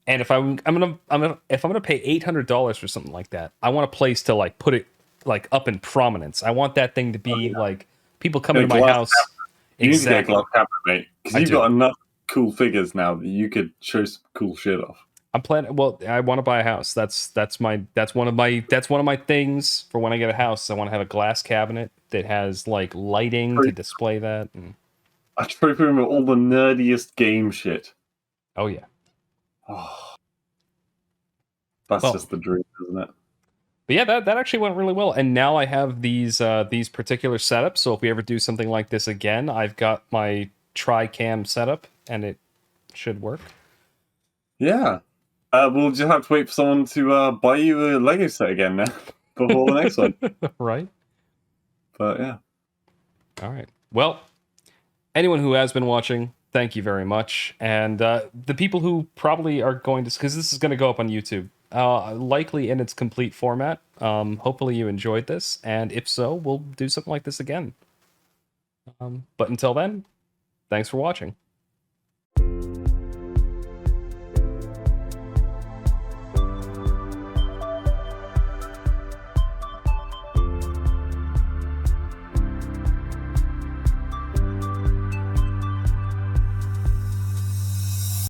And if I'm gonna pay $800 for something like that, I want a place to like put it like up in prominence. I want that thing to be like people coming to my house. You need to get a glass cabinet, mate, because you've got enough cool figures now that you could show some cool shit off. I'm planning. Well, I want to buy a house. That's one of my things for when I get a house. I want to have a glass cabinet that has like lighting to display that. And I try to remember all the nerdiest game shit. Oh yeah. Oh, that's just the dream, isn't it? But yeah, that actually went really well. And now I have these particular setups. So if we ever do something like this again, I've got my tri-cam setup, and it should work. Yeah. We'll just have to wait for someone to buy you a Lego set again now before the next one. Right. But yeah. All right. Well, anyone who has been watching, thank you very much. And the people who probably are going to, because this is going to go up on YouTube, likely in its complete format. Hopefully you enjoyed this. And if so, we'll do something like this again. But until then, thanks for watching.